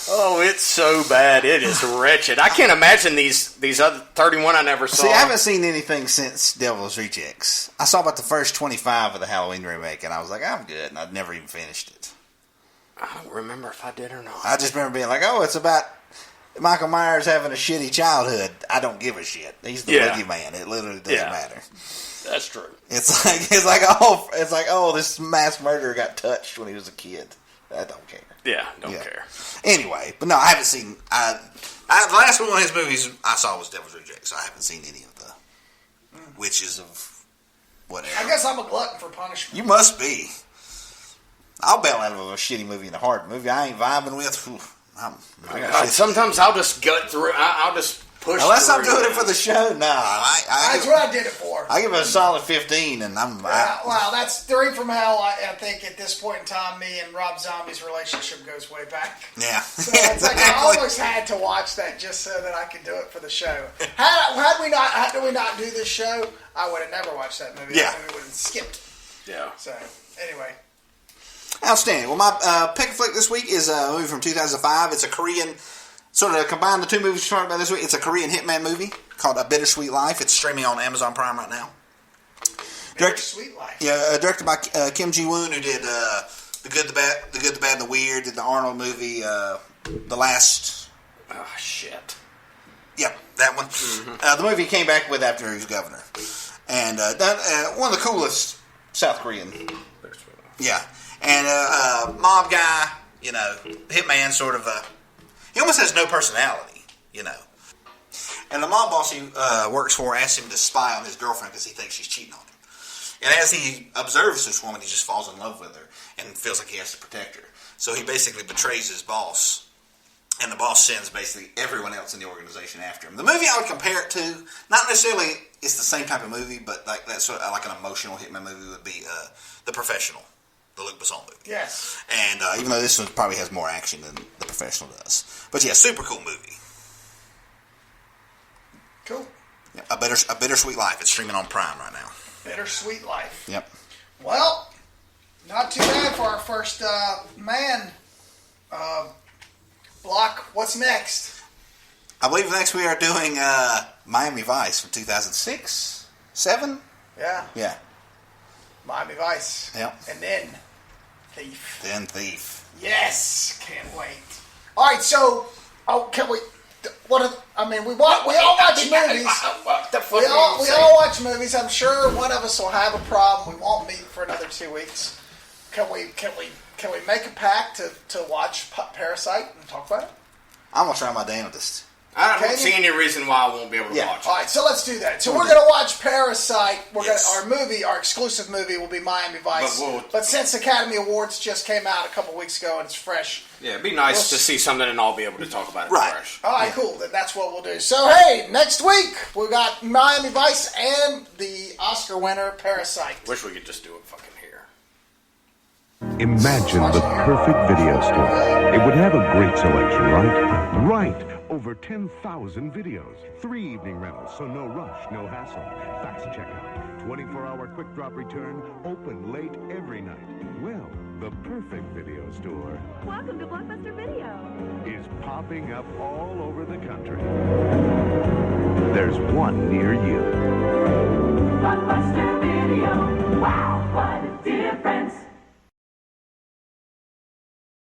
Oh, it's so bad. It is wretched. I can't imagine these other 31 I never saw. See, I haven't seen anything since Devil's Rejects. I saw about the first 25 of the Halloween remake, and I was like, I'm good, and I'd never even finished it. I don't remember if I did or not. I just remember being like, oh, it's about Michael Myers having a shitty childhood. I don't give a shit. He's the Yeah. boogeyman. It literally doesn't matter. That's true. It's like this mass murderer got touched when he was a kid. I don't care. Yeah, don't Yeah. care. Anyway, but no, I haven't seen. The last one of his movies I saw was Devil's Rejects. So I haven't seen any of the witches of whatever. I guess I'm a glutton for punishment. You must be. I'll bail out of a shitty movie and a hard movie I ain't vibing with. Whew, I got shit. Sometimes I'll just gut through. I'll just push. Unless I'm through. doing it for the show, no. That's what I did it for. I give it a solid 15, and Wow, that's 3 from Hell. I think at this point in time, me and Rob Zombie's relationship goes way back. yeah. So it's like I almost had to watch that just so that I could do it for the show. Had we not do this show, I would have never watched that movie. Yeah. That movie would have skipped. Yeah. So anyway, Outstanding. Well, my pick and flick this week is a movie from 2005. It's a Korean, sort of combine the two movies we're talking about this week. It's a Korean hitman movie called A Bittersweet Life. It's streaming on Amazon Prime right now. Sweet Life. Yeah, directed by Kim Ji-woon, who did The Good, the Bad, and the Weird. Did the Arnold movie, The Last. Oh shit. Yeah, that one. The movie he came back with after he was governor, and one of the coolest South Korean. Yeah, and mob guy, hitman, sort of. He almost has no personality, And the mob boss he works for asks him to spy on his girlfriend because he thinks she's cheating on him. And as he observes this woman, he just falls in love with her and feels like he has to protect her. So he basically betrays his boss, and the boss sends basically everyone else in the organization after him. The movie I would compare it to, not necessarily it's the same type of movie, but like that's sort of like an emotional hitman movie would be The Professional, the Luc Besson movie. Yes. And even though this one probably has more action than The Professional does. But yeah, super cool movie. Cool. Yeah, A Bittersweet Life. It's streaming on Prime right now. Bittersweet Life. Yep. Well, not too bad for our first block. What's next? I believe next we are doing Miami Vice from 2006? 7? Yeah, Yeah. Miami Vice. Yep. And then Thief. Den Thief. Yes, can't wait. All right, so can we? We all watch movies. We all watch movies. I'm sure one of us will have a problem. We won't meet for another 2 weeks. Can we make a pact to watch Parasite and talk about it? I'm gonna try my damnedest. I don't see any reason why I won't be able to watch it. All right, so let's do that. So we're going to watch Parasite. Our exclusive movie will be Miami Vice. But since Academy Awards just came out a couple weeks ago and it's fresh. Yeah, it'd be nice to see something and all be able to talk about it fresh. All right, cool. Then that's what we'll do. So, hey, next week we got Miami Vice and the Oscar winner, Parasite. Wish we could just do it fucking here. Imagine the perfect video store. It would have a great selection, right? Right. Over 10,000 videos. 3 evening rentals, so no rush, no hassle. Fast checkout. 24-hour quick drop return. Open late every night. Well, the perfect video store. Welcome to Blockbuster Video. Is popping up all over the country. There's one near you. Blockbuster Video. Wow.